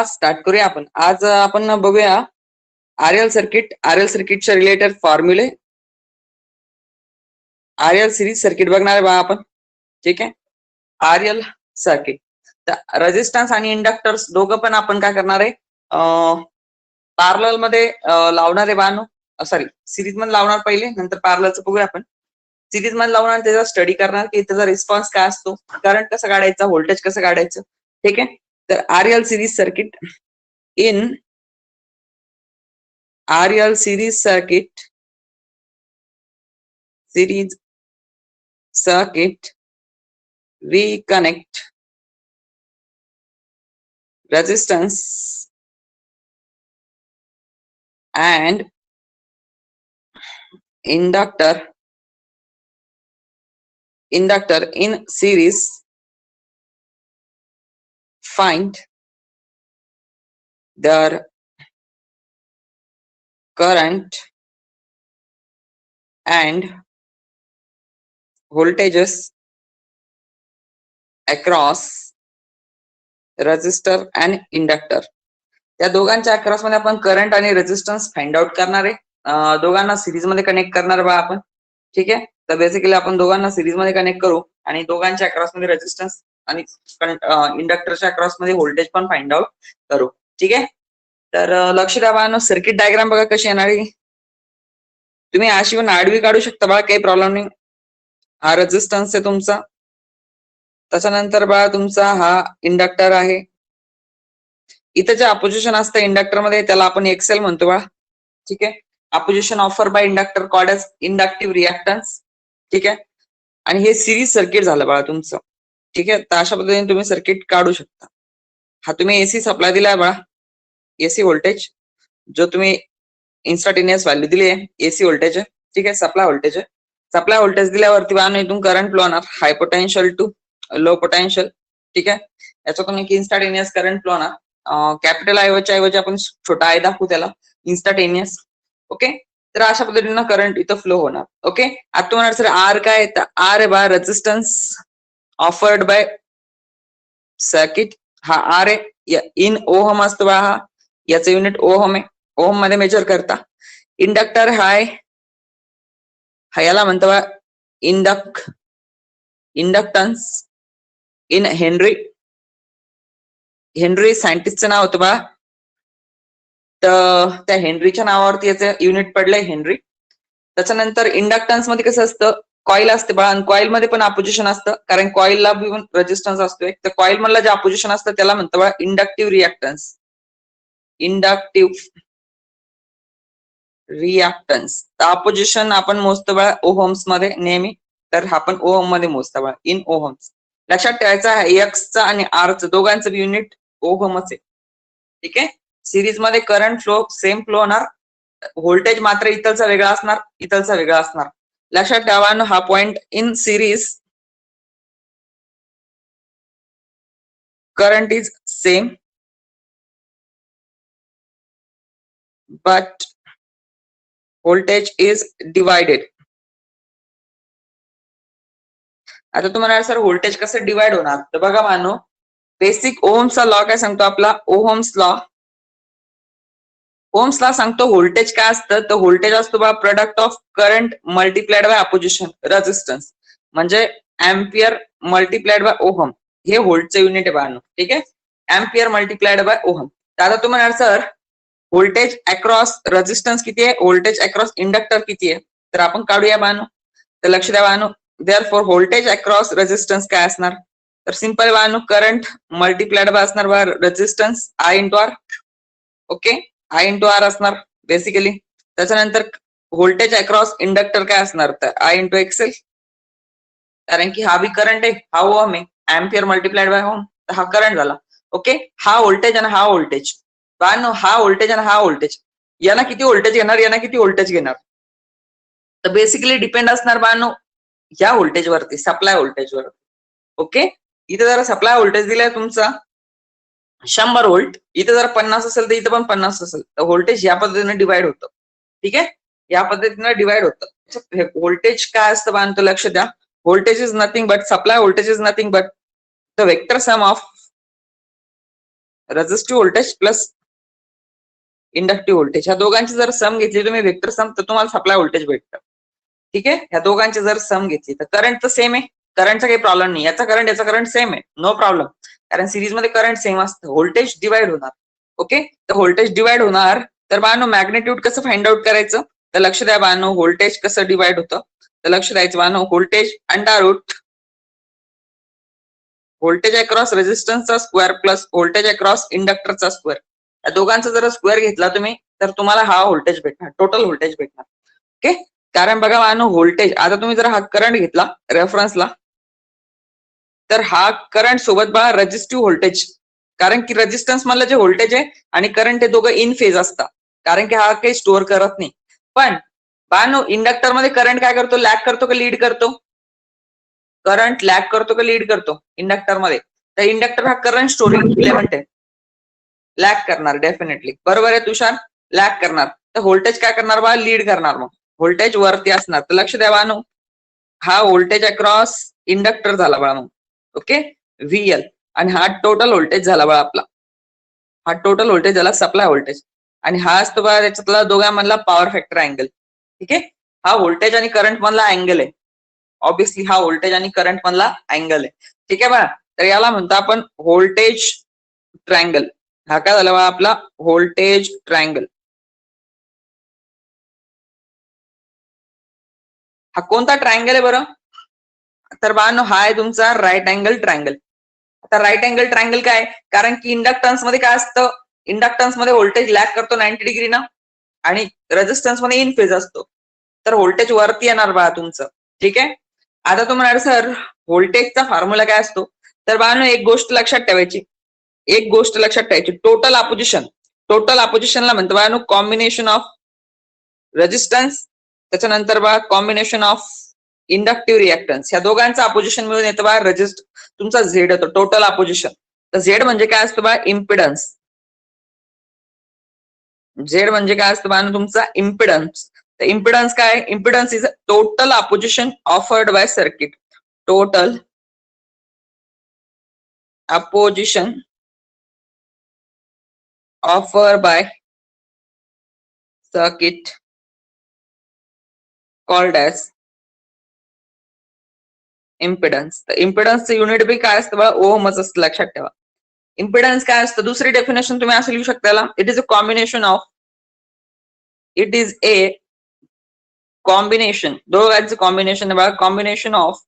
Start करूया आपण. आज आपण बघूया आरएल सर्किटच्या रिलेटेड फॉर्म्युले. आरएल सिरीज सर्किट बघणार आहे बा आपण. ठीक आहे. आरएल सर्किट तर रेजिस्टन्स आणि इंडक्टर्स दोघं पण आपण काय करणार आहे, पॅरलल मध्ये लावणार आहे बानो. सॉरी, सिरीज मध्ये लावणार पहिले, नंतर पॅरललचं बघूया आपण. सिरीज मध्ये लावणार त्याचा स्टडी करणार की त्याचा रिस्पॉन्स काय असतो, करंट कसं काढायचं, व्होल्टेज कसं काढायचं. ठीक आहे. तर RL series circuit in RL series circuit we connect resistance and inductor in series. Find their current and voltages across resistor and inductor. या दोघांच्या अक्रॉस मध्ये आपण करंट आणि रेजिस्टन्स फाइंड आउट करणार आहे. दोघांना सिरीज मध्ये कनेक्ट करणार बा आपण. ठीक आहे. तर बेसिकली आपण दोघांना सिरीज मध्ये कनेक्ट करू आणि दोघांच्या अक्रॉस मध्ये रेजिस्टन्स आणि इंडक्टरच्या अक्रॉस मध्ये व्होल्टेज पण फाइंड आउट करू. ठीक आहे. तर लक्ष द्या बा, सर्किट डायग्राम बघा कशी येणार आहे. तुम्ही अशी पण आडवी काढू शकता बा, काही प्रॉब्लेम नाही. हा रेजिस्टन्स आहे तुमचा, त्याच्यानंतर बा तुमचा हा इंडक्टर आहे. इथं जे अपोजिशन असतं इंडक्टर मध्ये त्याला आपण एक्सेल म्हणतो बा. ठीक आहे. Opposition offer by inductor called as inductive reactance. ठीक आहे. आणि हे सिरीज सर्किट झालं बाळा तुमचं. ठीक आहे. तर अशा पद्धतीने तुम्ही सर्किट काढू शकता. हा तुम्ही एसी सप्लाय दिलाय बाळा, एसी व्होल्टेज जो तुम्ही इन्स्टंटेनियस व्हॅल्यू दिली आहे, एसी व्होल्टेज आहे. ठीक आहे. सप्लाय व्होल्टेज आहे. सप्लाय व्होल्टेज दिल्यावरती बाळा इथून करंट फ्लो होणार, हाय पोटेन्शियल टू लो पोटेन्शियल. ठीक आहे. याच्यातून एक इन्स्टंटेनियस करंट फ्लो होणार. कॅपिटल आयच्या ऐवजी आपण छोटा आय दाखवू त्याला, इन्स्टंटेनियस. ओके. तर अशा पद्धतीनं करंट इथं फ्लो होणार. ओके. आता तुम्हाला सर आर काय, तर आर आहे बा रेजिस्टन्स ऑफर्ड बाय सर्किट. हा आर आहे, इन ओहम असतो बा हा, याचं युनिट ओहम आहे, ओहम मध्ये मेजर करता. इंडक्टर हाय, हा याला म्हणतो बा इंडक्टन्स इन हेनरी. हेनरी सायंटिस्टचं नाव होतं बा, तर त्या हेनरीच्या नावावरती याचं युनिट पडलंय हेनरी. त्याच्यानंतर इंडक्टन्स मध्ये कसं असतं, कॉईल असते बा, आणि कॉईल मध्ये पण अपोजिशन असतं, कारण कॉईलला रेजिस्टन्स असतोय. तर कॉईल मधला जे अपोजिशन असतं त्याला म्हणतो बा इंडक्टिव्ह रिएक्टन्स. तर अपोजिशन आपण मोजतो बा ओहम्स मध्ये नेहमी, तर आपण ओहम मध्ये मोजतो बा, इन ओहम्स. लक्षात ठेवायचं आहे एक्सचं आणि आरचं दोघांचं युनिट ओहमच आहे. ठीक आहे. सिरीज मध्ये करंट फ्लो सेम फ्लो होणार, व्होल्टेज मात्र इथलचा वेगळा असणार, इथलचा वेगळा असणार. लक्षात ठेवा हा point. In series current is same but voltage is divided. आता तुम्हाला सर व्होल्टेज कसं डिवाइड होणार, तर बघा मानो, बेसिक ओहम्सचा लॉ काय सांगतो आपला, ओहम्स लॉ. ओहम्स लॉ सांगतो व्होल्टेज काय असतं, तर व्होल्टेज असतो बा product of current multiplied bye opposition resistance, म्हणजे एम्पियर मल्टिप्लाइड बाय ओहम. हे व्होल्टचं युनिट आहे बानो. ठीक आहे. Ampere multiplied by ohm. तर आता तुम्हाला सर व्होल्टेज अक्रॉस रेजिस्टन्स किती आहे, व्होल्टेज अक्रॉस इंडक्टर किती आहे, तर आपण काढूया बानो. तर लक्ष द्या बानो, देअरफॉर व्होल्टेज अक्रॉस रेजिस्टन्स काय असणार, तर सिंपल बानो, करंट मल्टिप्लाइड बाय असणार बा resistance I into R. Okay. I into R असणार बेसिकली. त्याच्यानंतर व्होल्टेज अक्रॉस इंडक्टर काय असणार, तर आय इंटू एक्सेल, कारण की हा बी करंट आहे, हा ओहम आहे, एम्पियर मल्टिप्लाइड बाय ओहम, तर हा करंट झाला. ओके. हा व्होल्टेज आणि हा व्होल्टेज बानो, हा व्होल्टेज आणि हा व्होल्टेज, यांना किती व्होल्टेज घेणार, यांना किती व्होल्टेज घेणार, तर बेसिकली डिपेंड असणार बानो या व्होल्टेज वरती, सप्लाय व्होल्टेज वर. ओके. इथे जरा सप्लाय व्होल्टेज दिलाय तुमचा 100 व्होल्ट, इथे जर 50 असेल तर इथे पण 50 असेल, तर व्होल्टेज या पद्धतीने डिवाइड होतं. ठीक आहे. या पद्धतीने डिवाइड होतं. व्होल्टेज काय असतं बांधतो, लक्ष द्या. Voltage is nothing but, supply voltage is nothing but the vector sum of resistive voltage plus inductive voltage, ह्या दोघांची जर सम घेतली तुम्ही वेक्टर सम, तर तुम्हाला सप्लाय व्होल्टेज भेटतं. ठीक आहे, ह्या दोघांची जर सम घेतली तर करंट तर सेम आहे, करंटचा काही प्रॉब्लेम नाही, याचा करंट सेम आहे, नो प्रॉब्लेम, कारण सिरीज मध्ये करंट सेम असतं. व्होल्टेज डिवाइड होणार. ओके, तर व्होल्टेज डिवाइड होणार, तर बानो मॅग्नेट्यूड कसं फाइंड आउट करायचं, तर लक्ष द्या बानो, व्होल्टेज कसं डिवाइड होतं, तर लक्ष द्यायचं बानो, voltage under root voltage across रेझिस्टन्सचा स्क्वेअर प्लस व्होल्टेज अक्रॉस इंडक्टरचा स्क्वेअर, या दोघांचा जर स्क्वेअर घेतला तुम्ही, तर तुम्हाला हा व्होल्टेज भेटणार, टोटल व्होल्टेज भेटणार. ओके, कारण बघा बानो, व्होल्टेज, आता तुम्ही जर हा करंट घेतला रेफरन्सला, तर हा करंट सोबत बघा रेझिस्टिव्ह व्होल्टेज, कारण की रेझिस्टन्स मधलं जे व्होल्टेज आहे आणि करंट हे दोघं इन फेज असतात, कारण की हा काही स्टोअर करत नाही. पण बानो, इंडक्टर मध्ये करंट काय करतो, लॅग करतो का लीड करतो, करंट लॅग करतो का लीड करतो इंडक्टर मध्ये, तर इंडक्टर हा करंट स्टोरिंग एलिमेंट आहे, लॅग करणार डेफिनेटली, बरोबर आहे तुषार, लॅग करणार. तर व्होल्टेज काय करणार बा, लीड करणार, मग व्होल्टेज वरती असणार. तर लक्ष द्या बानो, हा व्होल्टेज अक्रॉस इंडक्टर झाला बघा मग. ओके, व्हीएल, आणि हा टोटल व्होल्टेज झाला बघा आपला, हा टोटल व्होल्टेज झाला सप्लाय व्होल्टेज, आणि हा असतो बघा त्याच्यातला दोघांमधला पॉवर फॅक्टर अँगल. ठीक आहे, हा व्होल्टेज आणि करंट मधला अँगल आहे, ऑब्विसली हा व्होल्टेज आणि करंट मधला अँगल आहे. ठीक आहे बघा, तर याला म्हणतो आपण व्होल्टेज ट्रायंगल. हा काय झाला बघा आपला व्होल्टेज ट्रायंगल. हा कोणता ट्रायंगल आहे बरं, तर बानो हा आहे तुमचा राईट अँगल ट्रायंगल. आता राईट अँगल ट्रायंगल काय, कारण की इंडक्टन्स मध्ये काय असतं, इंडक्टन्स मध्ये व्होल्टेज लॅग करतो 90 डिग्री ना, आणि रेझिस्टन्स मध्ये इन फेज असतो, तर व्होल्टेज वरती येणार बघा तुमचं. ठीक आहे, आता तुम्हाला सर व्होल्टेजचा फॉर्म्युला काय असतो, तर बानो एक गोष्ट लक्षात ठेवायची, एक गोष्ट लक्षात ठेवायची, टोटल अपोजिशन, टोटल अपोजिशनला म्हणतो बानो कॉम्बिनेशन ऑफ रेझिस्टन्स, त्याच्यानंतर बघा कॉम्बिनेशन ऑफ इंडक्टिव्ह रिएक्टन्स, ह्या दोघांचं अपोजिशन मिळून येतं बघा रेझिस्ट, तुमचा झेड होतो टोटल अपोजिशन. तर झेड म्हणजे काय असतं बघा, इम्पिडन्स. झेड म्हणजे काय असतं बघा तुमचा इम्पिडन्स. तर इम्पिडन्स काय, impedance is total opposition offered by circuit, total opposition offer by circuit called as impedance. तर इम्पिडन्सचं युनिट बी काय असतं बघा, ओहमच असतं, लक्षात ठेवा. इम्पिडन्स काय असतं, दुसरी डेफिनेशन तुम्ही असं लिहू शकता, it is a combination of, it is a combination, दोघांचं कॉम्बिनेशन बघा, combination of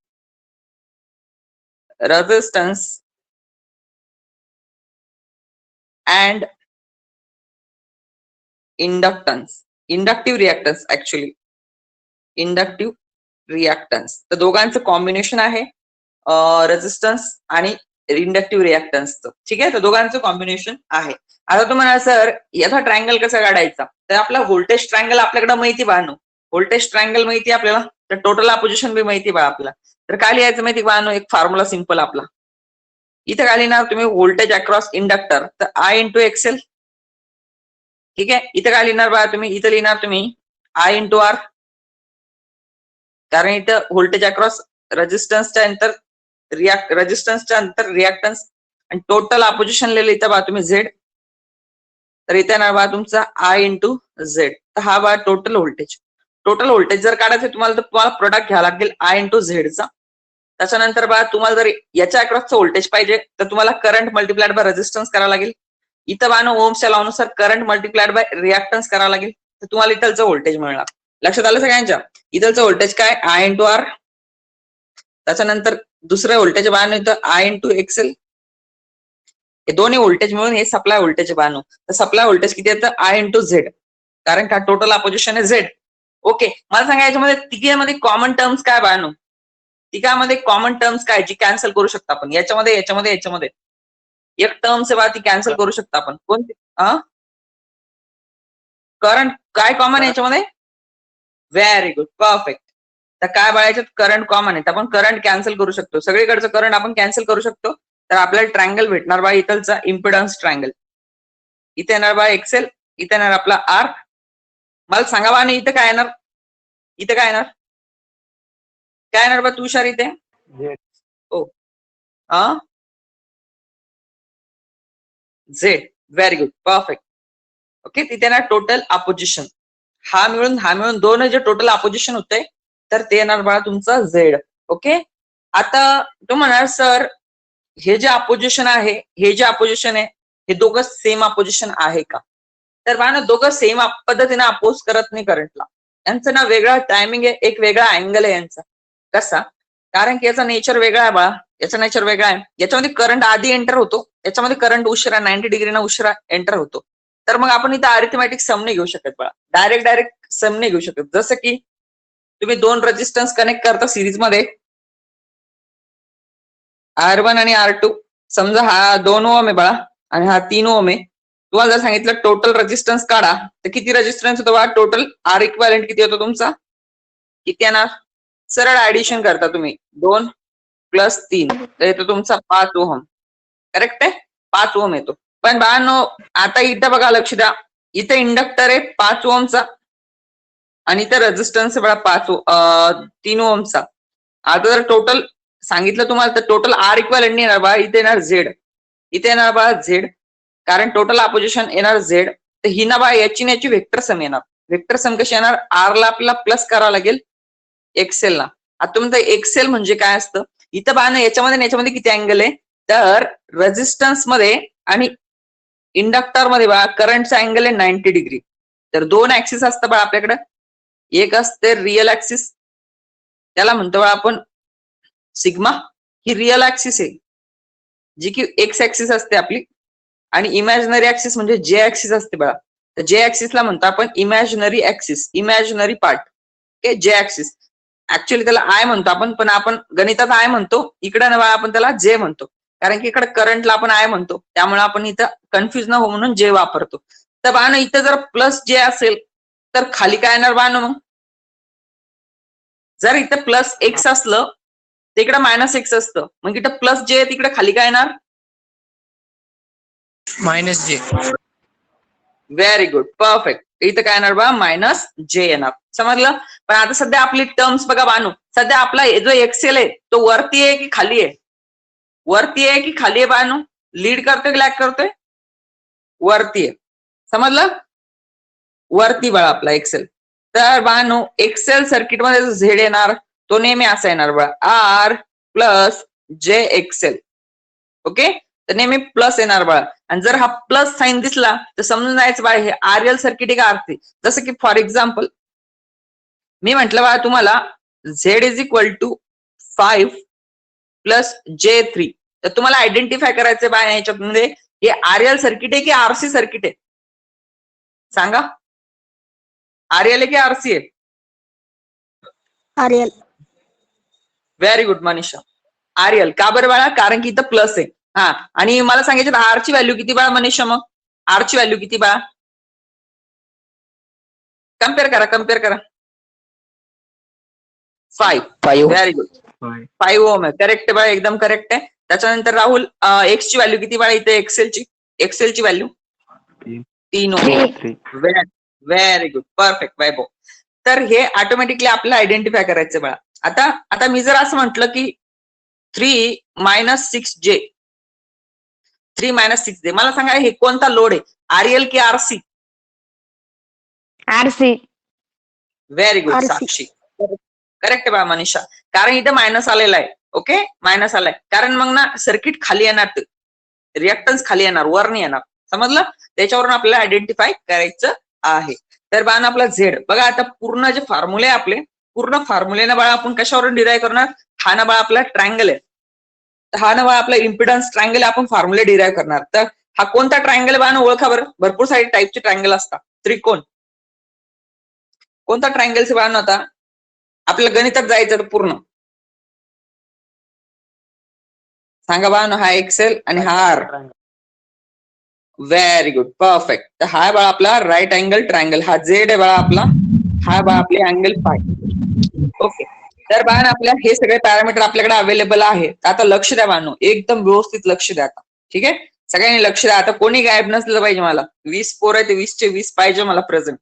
resistance and inductance, inductive reactance, actually inductive reactance. तर दोघांचं कॉम्बिनेशन आहे रेझिस्टन्स आणि इंडक्टिव्ह रिएक्टन्सचं. ठीक आहे, तर दोघांचं कॉम्बिनेशन आहे. आता तुम्हाला सर याचा ट्रायंगल कसा काढायचा, तर आपला व्होल्टेज ट्रायंगल आपल्याकडे माहिती बानो, व्होल्टेज ट्रायंगल माहिती आपल्याला, तर टोटल अपोजिशन बी माहिती बा आपला. तर काय लिहायचं माहिती बानो, एक फॉर्म्युला सिंपल आपला, इथं काय लिहिणार तुम्ही, व्होल्टेज अक्रॉस इंडक्टर, तर आय इंटू एक्सेल. ठीक आहे, इथं काय लिहिणार बघा तुम्ही, इथं लिहिणार तुम्ही आय इंटू आर, कारण इथं व्होल्टेज अक्रॉस रेझिस्टन्सच्या अंतर, रेझिस्टन्सच्या अंतर रिएक्टन्स, आणि टोटल अपोजिशन लिहिलं इथं बघा तुम्ही झेड, तर इथे ना बघा तुमचा आय इंटू झेड. तर हा बघा टोटल व्होल्टेज, टोटल व्होल्टेज जर काढायचं तुम्हाला, तर तुम्हाला प्रोडक्ट घ्यावा लागेल आय इंटू झेडचा. त्याच्यानंतर बघा तुम्हाला जर याच्या अक्रॉसचं व्होल्टेज पाहिजे, तर तुम्हाला करंट मल्टिप्लाइड बाय रेझिस्टन्स करावं लागेल. इथं बानो ओमच्या लॉनुसार करंट मल्टिप्लाइड बाय रिएक्टन्स करावं लागेल, तर तुम्हाला इथलचं व्होल्टेज मिळणार. लक्षात आलं सगळ्यांच्या, इथलचं व्होल्टेज काय, आय इंटू आर. त्याच्यानंतर दुसरं व्होल्टेज बानो इथं आय इंटू एक्सेल, हे दोन्ही व्होल्टेज मिळून हे सप्लाय व्होल्टेज बानो. तर सप्लाय व्होल्टेज किती येतं, आय इंटू झेड, कारण का टोटल अपोजिशन आहे झेड. ओके, मला सांगा याच्यामध्ये तिघांमध्ये कॉमन टर्म्स काय बानो, तिघांमध्ये कॉमन टर्म्स काय जी कॅन्सल करू शकता आपण, याच्यामध्ये याच्यामध्ये याच्यामध्ये एक टर्म्स आहे बा, ती कॅन्सल करू शकता आपण, कोणती, करंट काय कॉमन याच्यामध्ये, व्हेरी गुड, परफेक्ट. तर काय बघायचं, करंट कॉमन आहे, तर आपण करंट कॅन्सल करू शकतो, सगळीकडचं करंट आपण कॅन्सल करू शकतो. तर आपल्याला ट्रायंगल भेटणार बा इथलचा इम्पिडन्स ट्रायंगल, इथे येणार बा एक्सेल, इथे येणार आपला आर. मला सांगा बा, आणि इथं काय येणार, इथं काय येणार, काय येणार बा तुषार इथे, oh Z. Very good, perfect. Okay, तिथे ना टोटल अपोजिशन हा मिळून दोन जे टोटल अपोजिशन होते तर ते येणार बाळा तुमचं झेड. ओके, आता तो म्हणणार सर हे जे अपोजिशन आहे हे जे अपोजिशन आहे हे दोघं सेम अपोजिशन आहे का? तर बाळा ना दोघं सेम पद्धतीने अपोज करत नाही करंटला. यांचं ना वेगळा टायमिंग आहे, एक वेगळा अँगल आहे यांचा. कसा? कारण की याचा नेचर वेगळा आहे बाळा, याचा नेचर वेगळा आहे. याच्यामध्ये करंट आधी एंटर होतो, याच्यामध्ये करंट उशिरा 90 डिग्रीना उशिरा एंटर होतो. तर मग आपण इथं अरिथमॅटिक सम नाही घेऊ शकत बाळा, डायरेक्ट सम नाही घेऊ शकत. जसं की तुम्ही दोन रेजिस्टन्स कनेक्ट करता सिरीज मध्ये R1 आणि R2. समजा हा 2 ओम आहे बाळा आणि हा 3 ओम आहे. तुम्हाला जर सांगितलं टोटल रेजिस्टन्स काढा तर किती रेजिस्टन्स होतो बाळा? टोटल आर इक्विव्हॅलेंट किती होतो तुमचा? किती येणार? सरळ ऍडिशन करता तुम्ही 2 + 3 तर येतो तुमचा 5 ओहम. करेक्ट आहे, 5 ओहम येतो. पण बाळांनो आता इथं बघा, लक्ष द्या, इथे इंडक्टर आहे 5 ओहमचा आणि इथे रेजिस्टन्स आहे बघा 3 ओहमचा. आता जर टोटल सांगितलं तुम्हाला तर टोटल आर इक्वल येणार बा, इथे येणार झेड, इथे येणार बा झेड, कारण टोटल अपोजिशन येणार झेड. तर ही ना बा याची याची व्हेक्टर सम येणार. व्हेक्टर सम कशी येणार? आर ला आपल्याला प्लस करावं लागेल एक्सेल ला. आता तुम्ही एक्सेल म्हणजे काय असतं इथं बा ना, याच्यामध्ये किती अँगल आहे? तर रेजिस्टन्स मध्ये आणि इंडक्टर मध्ये बा करंटचा अँगल आहे 90 डिग्री. तर दोन ऍक्सिस असतं बा आपल्याकडे, एक असते रिअल ऍक्सिस, त्याला म्हणतो बा आपण सिग्मा, ही रिअल ऍक्सिस आहे जी की एक्स ऍक्सिस असते आपली, आणि इमॅजिनरी ऍक्सिस म्हणजे जे ऍक्सिस असते बघा. तर जे ऍक्सिसला म्हणतो आपण imaginary axis, imaginary part. Okay, जे ऍक्सिस ऍक्च्युअली त्याला आय म्हणतो आपण, पण आपण गणितात आय म्हणतो, इकडे ना आपण त्याला जे म्हणतो, कारण की इकडे करंटला आपण आय म्हणतो, त्यामुळे आपण इथं कन्फ्युज न हो म्हणून जे वापरतो. तर बा ना इथं जर प्लस जे असेल तर खाली काय येणार बा ना? मग जर इथं प्लस एक्स असलं तिकडे मायनस एक्स असतं, मग इथं प्लस जे तिकडे खाली काय येणार? मायनस जे. Very good, perfect. इथं काय येणार बा? मायनस जे येणार. समजलं? पण आता सध्या आपली टर्म्स बघा बानू, सध्या आपला जो एक्सेल आहे तो वरती आहे की खाली आहे? वरती आहे की खाली आहे बानू? लीड करतोय की लॅग करतोय? वरती आहे. समजलं? वरती बघा आपला एक्सेल. तर बानू एक्सेल सर्किट मध्ये जो झेड येणार तो नेहमी असा येणार बघा, आर प्लस जे एक्सेल. ओके, तर नेहमी प्लस येणार बाळा. आणि जर हा प्लस साईन दिसला तर समजून जायचं बाळा हे आरएल सर्किट आहे का आरसी. जसं की फॉर एक्झाम्पल मी म्हटलं बाळा तुम्हाला Z is equal to 5 + J3, तर तुम्हाला आयडेंटिफाय करायचं बाळा याच्यामध्ये हे आरएल सर्किट आहे की आरसी सर्किट आहे? सांगा, आरएल आहे की आरसी आहे? RL. Very good Manisha, RL. का बरं बाळा? कारण की इथं प्लस आहे. हा, आणि मला सांगायचं आर ची व्हॅल्यू किती बाळा मनीषा? मग आर ची व्हॅल्यू किती बाळा? कम्पेअर करा. 5. व्हेरी गुड, 5 ओम आहे. करेक्ट आहे बाळा, एकदम करेक्ट आहे. त्याच्यानंतर राहुल एक्स ची व्हॅल्यू किती बाळा इथे? एक्सेलची व्हॅल्यू 3 ओम. व्हेरी गुड, परफेक्ट वैभव. तर हे ऑटोमॅटिकली आपल्याला आयडेंटिफाय करायचं बाळा. आता मी जर असं म्हटलं की 3 - 6J, 3 - 6J, मला सांगा हे कोणता लोड आहे? आरएल की RC? RC. Very good RC. साक्षी, करेक्ट आहे बा मनीषा, कारण इथे मायनस आलेला आहे. ओके, मायनस आलाय कारण मग ना सर्किट खाली येणार, रिएक्टन्स खाली येणार, वर नाही येणार. समजलं? त्याच्यावरून आपल्याला आयडेंटिफाय करायचं आहे. तर बाण आपला झेड बघा, आता पूर्ण जे फॉर्म्युले आपले पूर्ण फॉर्म्युलेनं बाळा आपण कशावरून डिराईव्ह करणार? हा ना बाळा आपला ट्रायंगल आहे, तर हा ना बाळा आपला इम्पिडन्स ट्रायंगल आपण फॉर्म्युले डिराईव्ह करणार. तर हा कोणता ट्रायंगल बाळा ओळखा बरं. भरपूर सारे टाईपचे ट्रायंगल असतात. त्रिकोण कोणता ट्रायंगलचे बाळा? आता आपल्या गणितात जायचं तर पूर्ण सांगा बाळा. हा एक्सेल आणि हा आर. Very good, perfect. तर हा बाळा आपला राईट अँगल ट्रायंगल, हा झेड आहे बाळा आपला, हा बाळा आपले अँगल फाय. ओके, तर बाळा आपल्या हे सगळे पॅरामीटर आपल्याकडे अवेलेबल आहे. आता लक्ष द्या बाळांनो, एकदम व्यवस्थित लक्ष द्या आता. ठीक आहे, सगळ्यांनी लक्ष द्या. आता कोणी गायब नसलं पाहिजे. मला 20 पोर आहे ते 20चे 20 पाहिजे मला प्रेझेंट.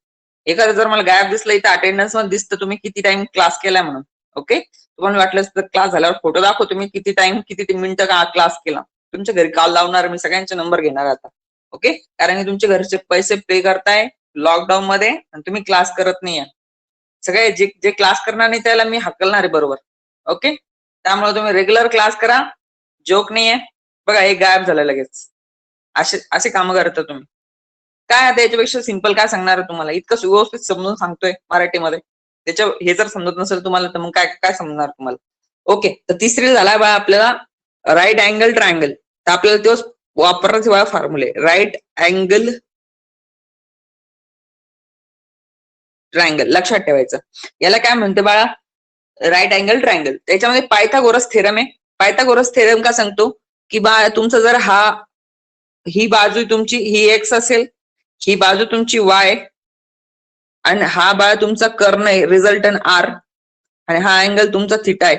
एखादं जर मला गायब दिसलं इथं अटेंडन्स मध्ये दिसतं तुम्ही किती टाइम क्लास केलाय म्हणून. ओके, तुम्हाला वाटलं तर क्लास झाल्यावर फोटो दाखव तुम्ही किती टाइम किती मिनिटं क्लास केला. तुमच्या घरी कॉल लावणार, मी सगळ्यांचे नंबर घेणार आता. ओके, कारण तुमचे घरचे पैसे पे करताय लॉकडाऊन मध्ये आणि तुम्ही क्लास करत नाहीये. सगळे जे क्लास करणार नाही त्याला मी हकलणार आहे बरोबर. ओके, त्यामुळे तुम्ही रेग्युलर क्लास करा, जोक नाहीये. बघा हे गायब झालं लगेच. असे कामं करता तुम्ही. काय आता याच्यापेक्षा सिंपल काय सांगणार तुम्हाला, इतकं सुव्यवस्थित समजून सांगतोय मराठीमध्ये. त्याच्या हे जर समजत नसेल तुम्हाला तर मग काय काय समजणार तुम्हाला. ओके, तर तिसरी झाला बा आपल्याला राईट अँगल ट्रायंगल. तर आपल्याला तोच वापरायचे बघा फॉर्म्युले. राईट अँगल ट्रायंगल लक्षात ठेवायचं. याला काय म्हणते बाळा, राईट अँगल ट्रायंगल. त्याच्यामध्ये पायथागोरस थेरम आहे. पायथागोरस थेरम का सांगतो की बा तुमचं जर ही बाजू तुमची ही एक्स असेल, ही बाजू तुमची वाय आणि हा बाळा तुमचा कर्ण आहे रिझल्टंट आर आणि हा अँगल तुमचा थिटा आहे.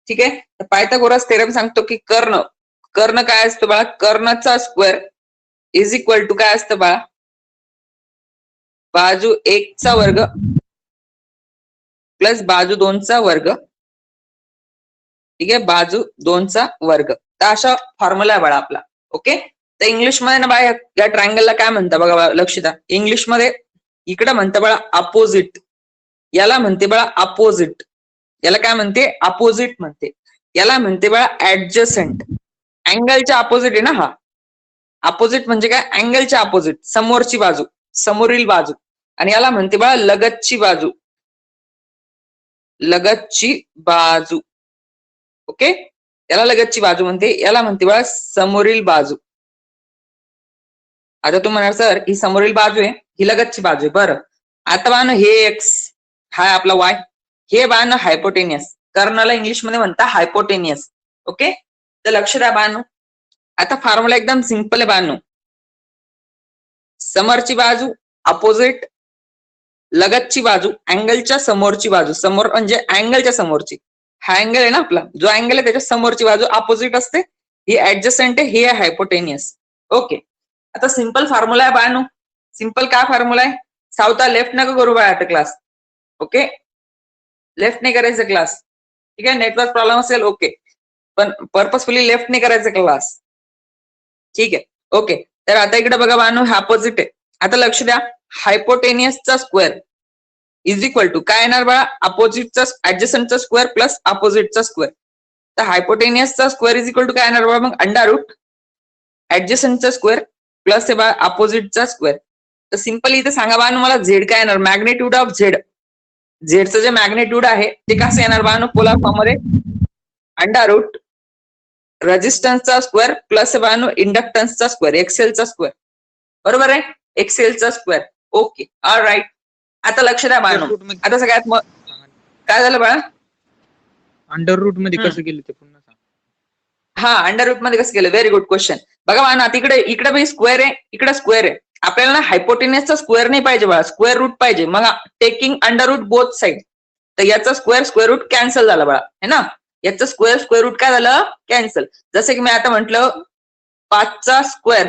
ठीक आहे, तर पायथागोरस थेरम सांगतो की कर्ण काय असतं बाळा, कर्णाचा स्क्वेअर इज इक्वल टू काय असतं बाळा, बाजू 1चा वर्ग प्लस बाजू 2चा वर्ग. ठीक आहे, बाजू 2चा वर्ग. तर अशा फॉर्म्युला आहे बाळा आपला. ओके, तर इंग्लिशमध्ये ना बाळा या ट्रायंगलला काय म्हणता बघा बाळा, लक्ष द्या. इंग्लिशमध्ये इकडे म्हणतं बाळा अपोजिट, याला म्हणते बाळा अपोजिट. याला काय म्हणते, अपोजिट म्हणते. याला म्हणते बाळा ऍडजसंट. अँगलच्या अपोजिट आहे ना हा. अपोजिट म्हणजे काय, अँगलच्या अपोजिट, समोरची बाजू, समोरील बाजू. आणि याला म्हणते बाळा लगतची बाजू, लगतची बाजू. ओके, याला लगतची बाजू म्हणते, याला म्हणते बाळा समोरील बाजू. आता तू म्हणणार सर ही समोरील बाजू आहे, ही लगतची बाजू आहे. बरं, आता बाण हे एक्स, हा आपला वाय, हे बाण हायपोटेनियस. कर्णाला इंग्लिशमध्ये म्हणता हायपोटेनियस. ओके, तर लक्ष द्या बाण. आता फॉर्म्युला एकदम सिंपल आहे बाण. समोरची बाजू अपोजिट, लगतची बाजू अँगलच्या समोरची बाजू. समोर म्हणजे अँगलच्या समोरची. हा अँगल आहे ना आपला, जो अँगल आहे त्याच्या समोरची बाजू अपोजिट असते, ही ऍडजसंट आहे, ही आहे हायपोटेनियस. ओके, आता सिंपल फॉर्म्युला आहे बाळांनो. सिंपल काय फॉर्म्युला आहे, सावता लेफ्ट नका करू बाळा आता क्लास. ओके, लेफ्ट नाही करायचं क्लास. ठीक आहे, नेटवर्क प्रॉब्लेम असेल ओके, पण पर्पजफुली लेफ्ट नाही करायचं क्लास. ठीक आहे, ओके. तर आता इकडे बघा बाळांनो, हा अपोजिट आहे. आता लक्ष द्या, हायपोटेनियसचा स्क्वेअर इज इक्वल टू काय येणार बाळा, अपोजिटचा ऍडजसंटचा स्क्वेअर प्लस अपोजिटचा स्क्वेअर. तर हायपोटेनियसचा स्क्वेअर इज इक्वल टू काय येणार बाळा, मग अंडर रूट ऍडजसंटचा स्क्वेअर प्लस हे बाळा अपोजिटचा स्क्वेअर. तर सिंपली इथे सांगा बाळांनो मला झेड काय येणार, मॅग्नेट्यूड ऑफ झेड. झेडचं जे मॅग्नेट्यूड आहे ते कसं येणार बाळांनो, पोलार फॉर्म मध्ये अंडर रूट रेजिस्टन्सचा स्क्वेअर प्लस बाळांनो इंडक्टन्सचा स्क्वेअर, एक्सेलचा स्क्वेअर. बरोबर आहे, एक्सेलचा स्क्वेअर. Okay, all right. आता लक्ष द्या बाळांनो, आता सगळ्यात काय झालं बाळा, अंडर रूट मध्ये कसं केलं ते पुन्हा सांग. हा अंडर रूट मध्ये कसं केलं, व्हेरी गुड क्वेश्चन. बघा बाळा आता इकडे पण स्क्वेअर आहे, इकडे स्क्वेअर आहे. आपल्याला ना हायपोटेनियसचा स्क्वेअर नाही पाहिजे बाळा, स्क्वेअर रूट पाहिजे. मग taking under root both side, तर याचा स्क्वेअर रूट कॅन्सल झाला बाळा, है ना. याचं स्क्वेअर रूट काय झालं, कॅन्सल. जसं की मी आता म्हटलं 5चा स्क्वेअर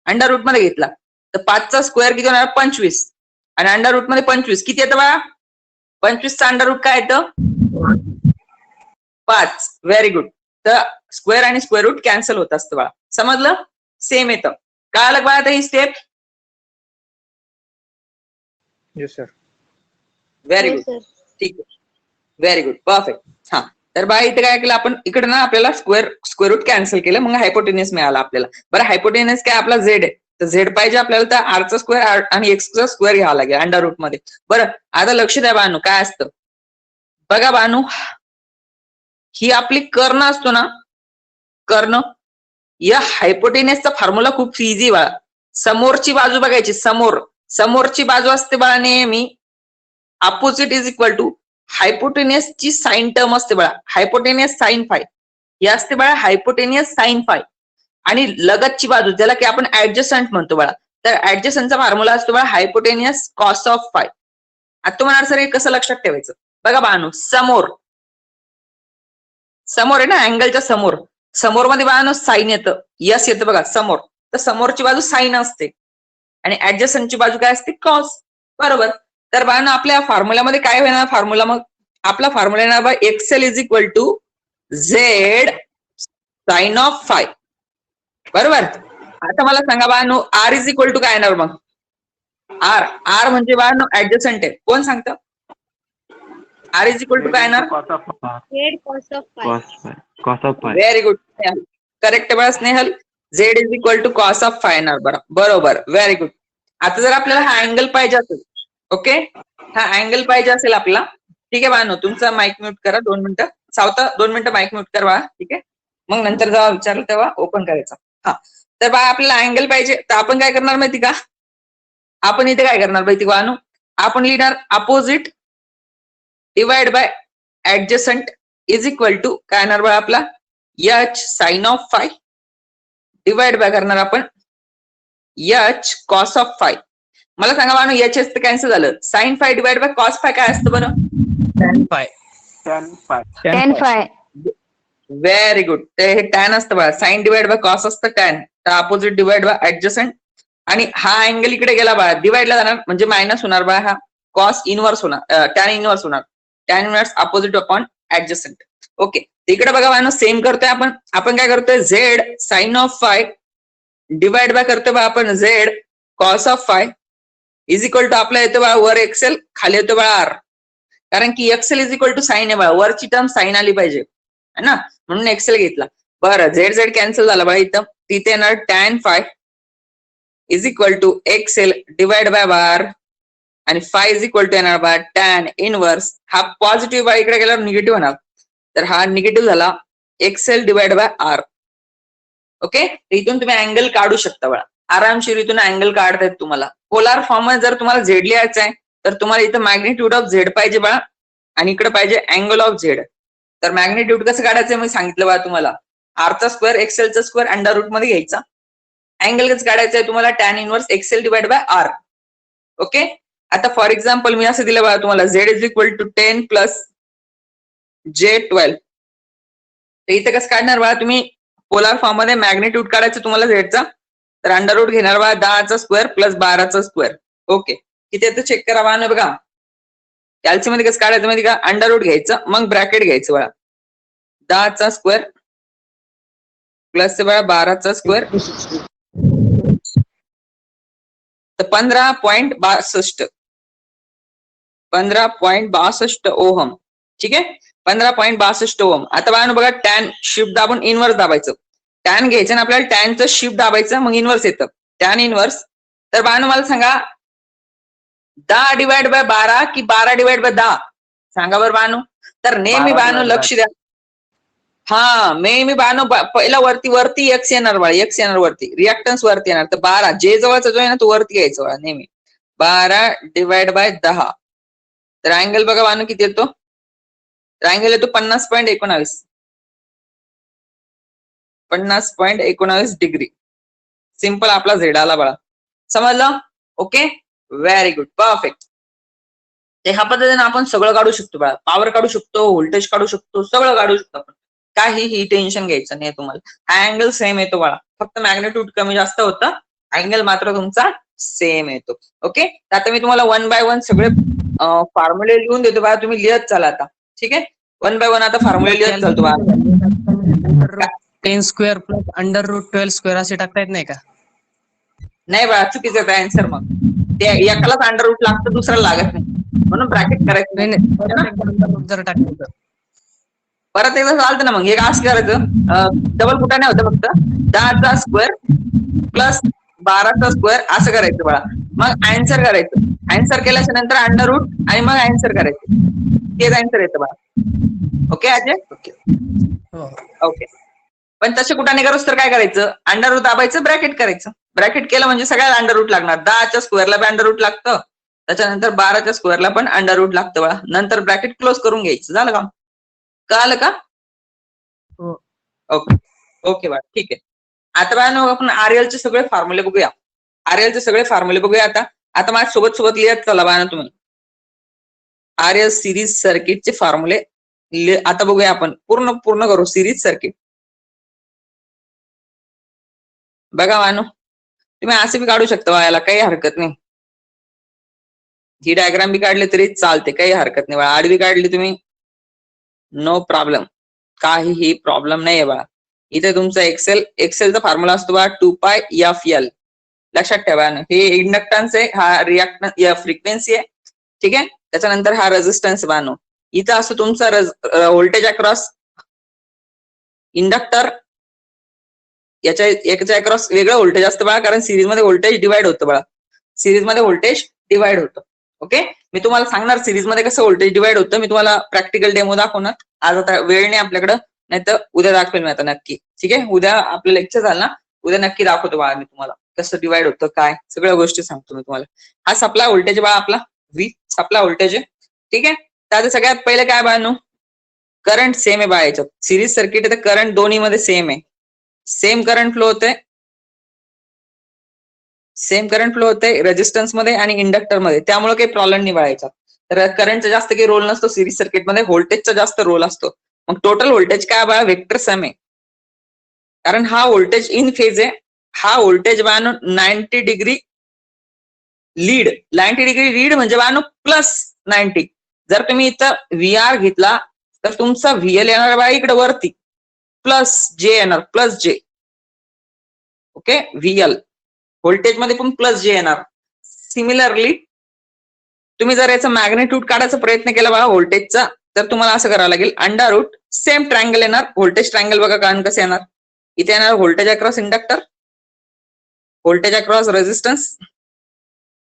अंडर रूट मध्ये घेतला, तर 5चा स्क्वेअर किती होणार, 25. आणि अंडर रूट मध्ये 25 किती येतं बाळा, 25चा अंडर रूट काय येतं, 5. Very good. तर स्क्वेअर आणि स्क्वेअर रूट कॅन्सल होत असतं बाळा, समजलं, सेम येतं. काय आलं बाळा आता ही step. Yes sir. Very good, ठीक आहे, व्हेरी गुड, परफेक्ट. हा, तर बाळा इथे काय केलं आपण, इकडे ना आपल्याला स्क्वेअर रूट कॅन्सल केलं, मग हायपोटेनियस मिळाला आपल्याला. बरं, हायपोटेनियस काय आपला झेड आहे, तर झेड पाहिजे आपल्याला, तर आरचा स्क्वेअर आणि एक्सचा स्क्वेअर घ्यावा लागेल अंडर रूट मध्ये. बरं, आता लक्ष द्या बानू काय असतं. बघा बानू, ही आपली कर्ण असतो ना, कर्ण, या हायपोटेनियसचा फॉर्म्युला खूप इझी बाळा. समोरची बाजू बघायची, समोरची बाजू असते बाळा नेहमी अपोजिट इज इक्वल टू हायपोटेनियसची साइन टर्म असते बाळा, हायपोटेनियस साइन फाय. ही असते बाळा हायपोटेनियस साइन फाय. आणि लगतची बाजू ज्याला की आपण ऍडजसंट म्हणतो बाळा, तर ऍडजसंटचा फॉर्म्युला असतो बाळा हायपोटेनियस कॉस ऑफ फाय. आता तुम्हाला सर हे कसं लक्षात ठेवायचं, बघा बाळांनो, समोर आहे ना, अँगलच्या समोर मध्ये बाळांनो साइन येतं, यस येतं बघा समोर, तर समोरची बाजू साइन असते आणि ऍडजसंटची बाजू काय असते, कॉस. बरोबर. तर बाळांनो आपल्या फॉर्म्युल्यामध्ये काय होणार फॉर्म्युला, मग आपला फॉर्म्युला येणार बघा XL is equal to Z sine of phi. बरोबर. आता मला सांगा बाळांनो, आर इज इक्वल टू काय येणार मग? आर आर म्हणजे बाळांनो ऍडजस्टंट आहे. कोण सांगतं? आर इज इक्वल टू काय येणार? Z cos of phi. cos of phi. Very good Snehal, correct बघा Snehal. Z is equal to cos of phi येणार. बरोबर, व्हेरी गुड. आता जर आपल्याला हा अँगल पाहिजे असेल, ओके, हा अँगल पाहिजे असेल आपला, ठीक आहे बाळांनो, तुमचा माईक म्यूट करा 2 मिनिटं. सावता 2 मिनिटं माईक म्यूट करा, ठीक आहे. मग नंतर जेव्हा विचारलं तेव्हा ओपन करायचा. हा, तर बा आपल्याला अँगल पाहिजे, तर आपण काय करणार माहिती का? आपण इथे काय करणार माहिती बाळांनो? आपण लिहिणार opposite divide by adjacent is equal to काय येणार बघा आपला? H sine of phi divide by करणार आपण एच कॉस ऑफ फाय. मला सांगा बाळांनो, एच एच तर कॅन्सल झालं. Sine phi divide by cos phi काय असतं बरं? tan phi. Tan phi. Very good. ते हे टॅन असतं बघा. साइन डिवाइड बाय कॉस असतं टॅन, तर अपोजिट डिवाइड बाय ऍडजसंट. आणि हा अँगल इकडे गेला बघा, डिवाइडला जाणार म्हणजे मायनस होणार बघा. हा कॉस इनवर्स होणार, टॅन इनवर्स होणार. Tan inverse opposite upon adjacent. Okay, इकडे बघा बाळांनो, सेम करतोय आपण. आपण काय करतोय? Z sine of phi divide by करतोय बा आपण Z cos of phi is equal to आपला येतो बा वर एक्सेल, खाली येतो बा आर. कारण की XL is equal to sine आहे बा, वरची टर्म साइन आली पाहिजे है ना, म्हणून एक्सेल घेतला. बरं, झेड झेड कॅन्सल झाला बा इथं. तिथे येणार tan phi is equal to X L divide by बार, आणि फाय इज इक्वल टू येणार बा टॅन इनवर्स. हा पॉझिटिव्ह बा इकडे गेल्यावर निगेटिव्ह होणार, तर हा निगेटिव्ह झाला XL divide by R. Okay, इथून तुम्ही अँगल काढू शकता बघा, आरामशीर इथून अँगल काढतायत तुम्हाला. पोलार फॉर्म मध्ये जर तुम्हाला झेड लिहायचं आहे, तर तुम्हाला इथं मॅग्निट्यूड ऑफ झेड पाहिजे बघा, आणि इकडे पाहिजे अँगल ऑफ झेड. तर मॅग्निट्यूड कसं काढायचं मी सांगितलं बघा तुम्हाला. आरचा स्क्वेअर एक्सेलचा स्क्वेअर अंडर रूट मध्ये घ्यायचा. अँगल कसं काढायचं आहे तुम्हाला? Tan inverse XL divide by R. Okay, आता फॉर एक्झाम्पल मी असं दिलं बघा तुम्हाला, Z is equal to 10 plus J12. तर इथं कसं काढणार बघा तुम्ही? पोलार फॉर्म मध्ये मॅग्निट्यूड काढायचं तुम्हाला झेडचा, तर अंडर रूट घेणार बघा 10चा स्क्वेअर प्लस 12चा स्क्वेअर. ओके, किती येतं चेक करा बघा. बघा कॅल्सी मध्ये कसं काढायचं माहिती का? अंडर रूट घ्यायचं, मग ब्रॅकेट घ्यायचं बघा. 10चा स्क्वेअर प्लस बघा 12चा स्क्वेअर, तर 15.62 15.62 ओहम. ठीक आहे, 15.62 ओहम. आता बाळांनो बघा, टॅन शिफ्ट दाबून इनवर्स दाबायचं. टॅन घ्यायचं ना आपल्याला, टॅनचं शिफ्ट दाबायचं, मग इनवर्स येतं. Tan inverse. तर बाळांनो मला सांगा, 10 डिवाइड बाय 12 की 12 डिवाइड बाय 10? सांगा बरं बाळांनो. तर नेहमी बाळांनो लक्ष द्या. हा, नेहमी बाळांनो पहिला वरती एक्स येणार बघा, एक्स येणार वरती, रिॲक्टन्स वरती येणार. तर 12 जे जवळचा जो आहे ना तो वरती घ्यायचा बघा नेहमी. 12 डिवाइड बाय 10, तर अँगल बघा बाळांनो किती येतो? तर अँगल येतो 50.19 50.19 डिग्री. सिंपल आपला झेड आला बघा. समजलं? Okay, very good, perfect. ते ह्या पद्धतीने आपण सगळं काढू शकतो बघा. पॉवर काढू शकतो, व्होल्टेज काढू शकतो, सगळं काढू शकतो आपण. काहीही टेन्शन घ्यायचं नाही तुम्हाला. हा अँगल सेम येतो बघा, फक्त मॅग्निट्यूड कमी जास्त होतं, अँगल मात्र तुमचा सेम येतो. ओके, तर आता मी तुम्हाला 1 बाय 1 सगळे फॉर्म्युले लिहून देतो बघा, तुम्ही लिहत चला आता. ठीक आहे, 1 बाय 1 आता फॉर्म्युले लिहत चालतो बघा. 10 square plus under root 12 square असे टाकता येत नाही का? नाही बघा, चुकीचं आहे आन्सर. मग ते एकालाच अंडर रूट लागतं, दुसऱ्याला लागत नाही, म्हणून ब्रॅकेट करायचं नाही नाही. नाही, जर टाकलं परत एकदा चालतं ना. मग हे असं करायचं, डबल फुटाने होतं फक्त. 10चा स्क्वेअर प्लस 12चा स्क्वेअर असं करायचं बघा. मग आन्सर करायचं. आन्सर केल्याच्या नंतर अंडर रूट आणि मग आन्सर करायचं. तेच आन्सर येतं बघा. ओके अजय? ओके, पण तसे कुठाने करूस तर काय करायचं? अंडर रूट दाबायचं, ब्रॅकेट करायचं. ब्रॅकेट केलं म्हणजे सगळ्याला अंडर रूट लागणार. 10च्या स्क्वेअरला पण अंडर रूट लागतं, त्याच्यानंतर 12च्या स्क्वेअरला पण अंडर रूट लागतं बघा. नंतर ब्रॅकेट क्लोज करून घ्यायचं. झालं काम? कळालं का? ओके ओके बा, ठीक आहे. आता बघा आपण आरएलचे सगळे फॉर्म्युले बघूया. आरएलचे सगळे फॉर्म्युले बघूया आता माझ्या सोबत लिहत चला बघा तुम्ही. आरएल सिरीज सर्किटचे फॉर्म्युले आता बघूया आपण. पूर्ण करू सिरीज सर्किट. बघा मानो, तुम्ही असे बी काढू शकता, याला काही हरकत नाही. ही डायग्राम बी काढली तरी चालते, काही हरकत नाही. आडवी काढली तुम्ही, नो प्रॉब्लेम, काहीही प्रॉब्लेम नाही आहे बघा. इथे तुमचा एक्सेलचा फॉर्म्युला असतो बा 2πfl. लक्षात ठेवा ना, हे इंडक्टन्स आहे, हा रिॲक्टन्स फ्रिक्वेन्सी आहे. ठीक आहे, त्याच्यानंतर हा रेझिस्टन्स बानो. इथं असतो तुमचा व्होल्टेज अक्रॉस इंडक्टर, याच्या अक्रॉस वेगळं व्होल्टेज असतं बघा, कारण सिरीज मध्ये व्होल्टेज डिवाइड होतं बघा, सिरीज मध्ये व्होल्टेज डिवाइड होतं. ओके, मी तुम्हाला सांगणार सिरीज मध्ये कसं व्होल्टेज डिवाइड होतं, मी तुम्हाला प्रॅक्टिकल डेमो दाखवणार. आज आता वेळ नाही आपल्याकडं, नाही तर उद्या दाखवेल मी आता नक्की. ठीक आहे, उद्या आपलं लेक्चर झालं ना, उद्या नक्की दाखवतो बघा मी तुम्हाला कसं डिवाइड होतं, काय सगळ्या गोष्टी सांगतो मी तुम्हाला. हा सप्लाय व्होल्टेज बघा, आपला व्ही सप्लाय व्होल्टेज आहे. ठीक आहे, तर सगळ्यात पहिले काय बाळांनो, करंट सेम आहे बा याच्यात. सिरीज सर्किट आहे तर करंट दोन्ही मध्ये सेम आहे, सेम करंट फ्लो होते, सेम करंट फ्लो होते रेजिस्टन्स मध्ये आणि इंडक्टर मध्ये, त्यामुळे काही प्रॉब्लेम नाही बाळायचा. तर करंटचा जास्त काही रोल नसतो सिरीज सर्किट मध्ये, व्होल्टेजचा जास्त रोल असतो. मग टोटल व्होल्टेज काय बा, वेक्टर सम आहे, कारण हा व्होल्टेज इन फेज आहे. हा voltage Bano 90 degree lead, 90 degree lead म्हणजे बानो प्लस 90. जर तुम्ही इथं VR घेतला तर तुमचा VL येणार बा इकडे वरती, प्लस जे येणार, प्लस जे. ओके, VL व्होल्टेज मध्ये पण प्लस जे येणार. सिमिलरली तुम्ही जर याचा मॅग्नेट्यूड काढायचा प्रयत्न केला बघा व्होल्टेजचा, तर तुम्हाला असं करावं लागेल, अंडर रूट सेम ट्रायंगल येणार, व्होल्टेज ट्रायंगल बघा कारण कसं येणार. इथे येणार voltage across inductor, voltage across resistance,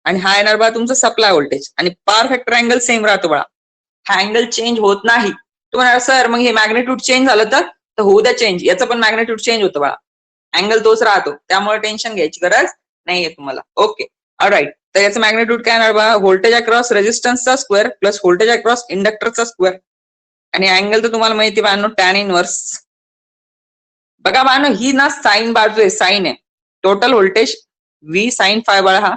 आणि हा येणार बघा तुमचा सप्लाय व्होल्टेज. आणि परफेक्ट ट्रायंगल सेम राहतो बघा, हा अँगल चेंज होत नाही. तुम्हाला सर मग हे मॅग्नेट्यूड चेंज झालं तर होऊ द्या चेंज, याचं पण मॅग्नेट्यूड चेंज होतं बघा, अँगल तोच राहतो, त्यामुळे टेन्शन घ्यायची गरज नाहीये तुम्हाला. Okay, alright. तर याचं मॅग्नेट्यूड काय येणार बघा, व्होल्टेज अक्रॉस रेझिस्टन्सचा स्क्वेअर प्लस व्होल्टेज अक्रॉस इंडक्टरचा स्क्वेअर. आणि अँगल तर तुम्हाला माहिती बानो टॅन इनवर्स. बघा बानो ही ना साइन बाजू आहे, साइन आहे. Total voltage V sine phi बाळा हा,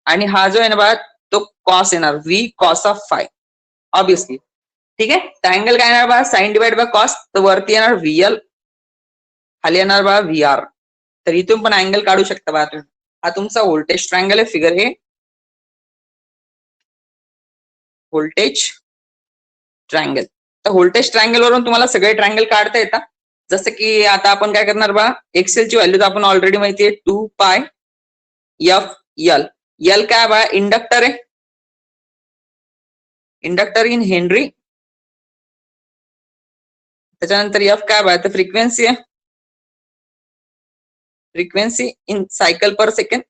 आणि हा जो आहे ना बघा तो कॉस येणार, V cos of five obviously. ठीक आहे, तर अँगल काय येणार बघा, साइन डिवाइड बाय कॉस, तर वरती येणार VL, खाली येणार बघा VR. तर इथून पण अँगल काढू शकता बघा तुम्ही. हा तुमचा व्होल्टेज ट्रायंगल आहे, फिगर हे व्होल्टेज ट्रायंगल. तर व्होल्टेज ट्रायंगल वरून तुम्हाला सगळे ट्रायंगल काढता येतात. जसं की आता आपण काय करणार बघा, एक्सेलची व्हॅल्यू तर आपण ऑलरेडी माहिती आहे, 2πfl. L काय बघा, इंडक्टर आहे, इंडक्टर इन हेनरी. त्याच्यानंतर F काय बघा, तर फ्रिक्वेन्सी आहे, frequency in cycle per second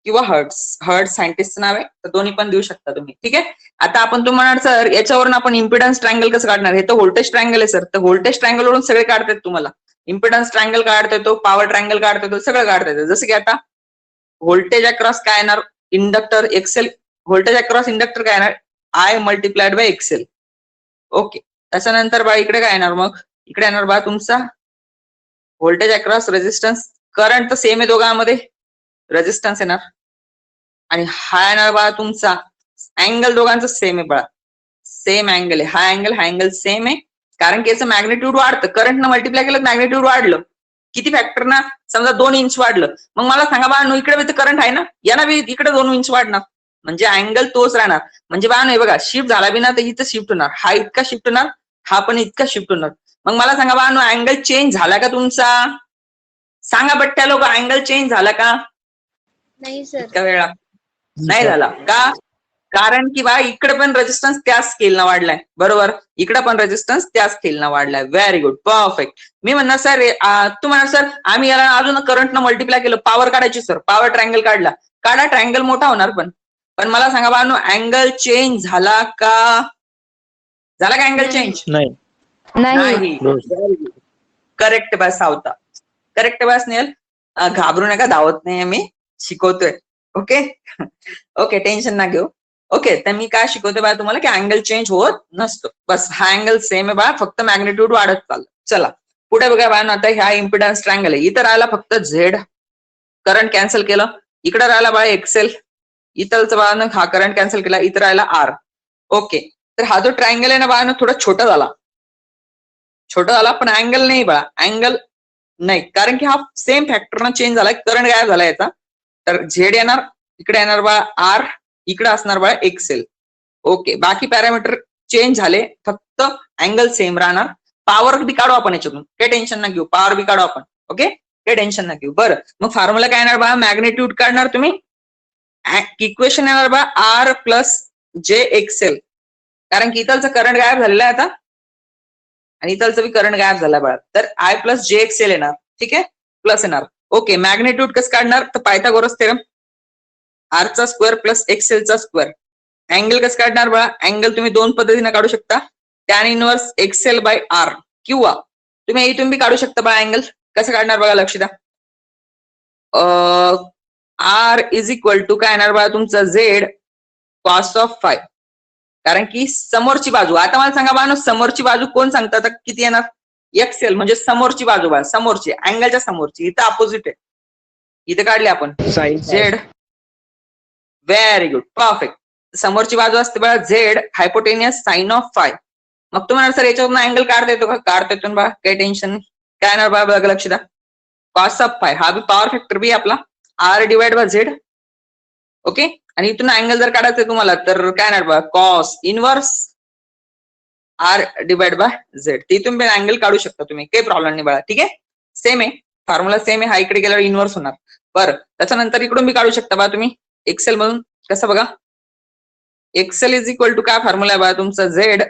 किंवा हर्ट्स सायंटिस्टचं नाव आहे, तर दोन्ही पण देऊ शकता तुम्ही. ठीक आहे, आता आपण तुम्हाला सर याच्यावरून आपण इम्पिडन्स ट्रायंगल कसं काढणार, हे तर व्होल्टेज ट्रायंगल आहे सर, तर व्होल्टेज ट्रायंगल वरून सगळे काढता येत तुम्हाला. इम्पिडन्स ट्रायंगल काढता येतो, पॉवर ट्रायंगल काढता येतो, सगळं काढता येतं. जसं की आता व्होल्टेज अक्रॉस काय येणार, inductor XL, voltage across inductor काय येणार, I multiplied by XL. Okay, त्याच्यानंतर बा इकडे काय येणार, मग इकडे येणार बा तुमचा व्होल्टेज अक्रॉस रेझिस्टन्स, करंट तर सेम आहे दोघांमध्ये, रेझिस्टन्स येणार. आणि हा येणार बा तुमचा अँगल, दोघांचा सेम आहे बघा, सेम अँगल आहे, हा अँगल सेम आहे, कारण की याचं मॅग्नेट्यूड वाढतं, करंटनं मल्टिप्लाय केलं मॅग्नेट्यूड वाढलं, किती फॅक्टर ना, समजा 2 इंच वाढलं, मग मला सांगा बा इकडे करंट आहे ना, याना बी इकडे 2 इंच वाढणार, म्हणजे अँगल तोच राहणार. म्हणजे बा नाही बघा, शिफ्ट झाला बी ना तर इथं शिफ्ट होणार, हा इतका शिफ्ट होणार, हा पण इतका शिफ्ट होणार. मग मला सांगा बा अँगल चेंज झाला का तुमचा, सांगा बट्ट्या लोक, अँगल चेंज झाला का, नाही सर. इतका वेळा नाही झाला का, कारण की बा इकडे पण रेजिस्टन्स त्याच स्केलनं वाढलाय, बरोबर, इकडे पण रेजिस्टन्स त्याच स्केलनं वाढलाय. Very good, perfect. मी म्हणणार सर तुम्हाला सर आम्ही याला अजून करंटनं मल्टिप्लाय केलं, पॉवर काढायची सर, पॉवर ट्रायंगल काढला, काढा, ट्रायंगल मोठा होणार, पण मला सांगा बा अँगल चेंज झाला का, झाला का अँगल चेंज, नाही. करेक्ट बस सावता, करेक्ट बस नेल, घाबरू नका, धावत नाही मी शिकवतोय. ओके ओके, टेन्शन ना घेऊ. ओके, तर मी काय शिकवतोय बा तुम्हाला की अँगल चेंज होत नसतो, बस हा अँगल सेम आहे बा, फक्त मॅग्नेट्यूड वाढत चाललं. चला पुढे बघा बा, आता ह्या इम्पिडन्स ट्रायंगल आहे, इथं राहिला फक्त झेड, करंट कॅन्सल केलं, इकडे राहिला बा एक्सेल, इथलचं बा हा करंट कॅन्सल केला, इथं राहिला आर. ओके, तर हा जो ट्रायंगल आहे ना बा थोडा छोटा झाला, पण अँगल नाही बा, अँगल नाही, कारण की हा सेम फॅक्टरनं चेंज झालाय, करंट गायब झाला याचा. तर झेड येणार, इकडे येणार बा आर, इकडे असणार बा एक्सेल. ओके, बाकी पॅरामीटर चेंज झाले, फक्त अँगल सेम राहणार. पॉवर बी काढू आपण याच्यातून, काही टेन्शन ना घेऊ, पॉवर बी काढू आपण. ओके, काही टेन्शन ना घेऊ. बरं, मग फॉर्म्युला काय येणार बा, मॅग्नेट्यूड काढणार तुम्ही, इक्वेशन येणार बा आर प्लस जे एक्सेल, कारण की इथलचं करंट गायब झालेलं आहे आता आणि इथलचं बी करंट गायब झाला बाळा, तर आय प्लस जे एक्सेल येणार. ठीक आहे, प्लस येणार. ओके, मॅग्नेट्यूड कसं काढणार, तर पायथागोरस थेरम, आर चा स्क्वेअर प्लस एक्सेल चा स्क्वेअर. अँगल कसं काढणार बा, अँगल तुम्ही दोन पद्धतीने काढू शकता, tan inverse XL by R, किंवा तुम्ही इथून बी काढू शकता बा अँगल. कसं काढणार बघा, लक्ष द्या. आर इज इक्वल टू काय येणार बा तुमचं झेड कॉस ऑफ फाय, कारण की समोरची बाजू, आता मला सांगा बा समोरची बाजू कोण सांगतात किती येणार, एक्सेल म्हणजे समोरची बाजू बा, समोरची अँगलच्या समोरची, इथं अपोजिट आहे, इथे काढली आपण झेड. Very good, perfect. समोरची बाजू असते बघा Z hypotenuse sine of phi. मग तुम्हाला सर याच्यावरून अँगल काढता येतो का, काढता येतो बा, काही टेन्शन नाही. काय येणार बा बघा, लक्ष द्या. कॉस ऑफ फाय हा बी पॉवर फॅक्टर बी आपला R divide by Z. Okay, आणि इथून अँगल जर काढायचं तुम्हाला तर काय येणार बा, cos inverse R divide by Z. तिथून पण अँगल काढू शकता तुम्ही, काही प्रॉब्लेम नाही बाळा. ठीक आहे, सेम आहे फॉर्म्युला, सेम आहे. हा इकडे गेल्यावर इनवर्स होणार. बरं, त्याच्यानंतर इकडून बी काढू शकता बा तुम्ही एक्सेल मधून. कसं बघा, एक्सेल इज इक्वल टू काय फॉर्म्युला आहे बा तुमचा, झेड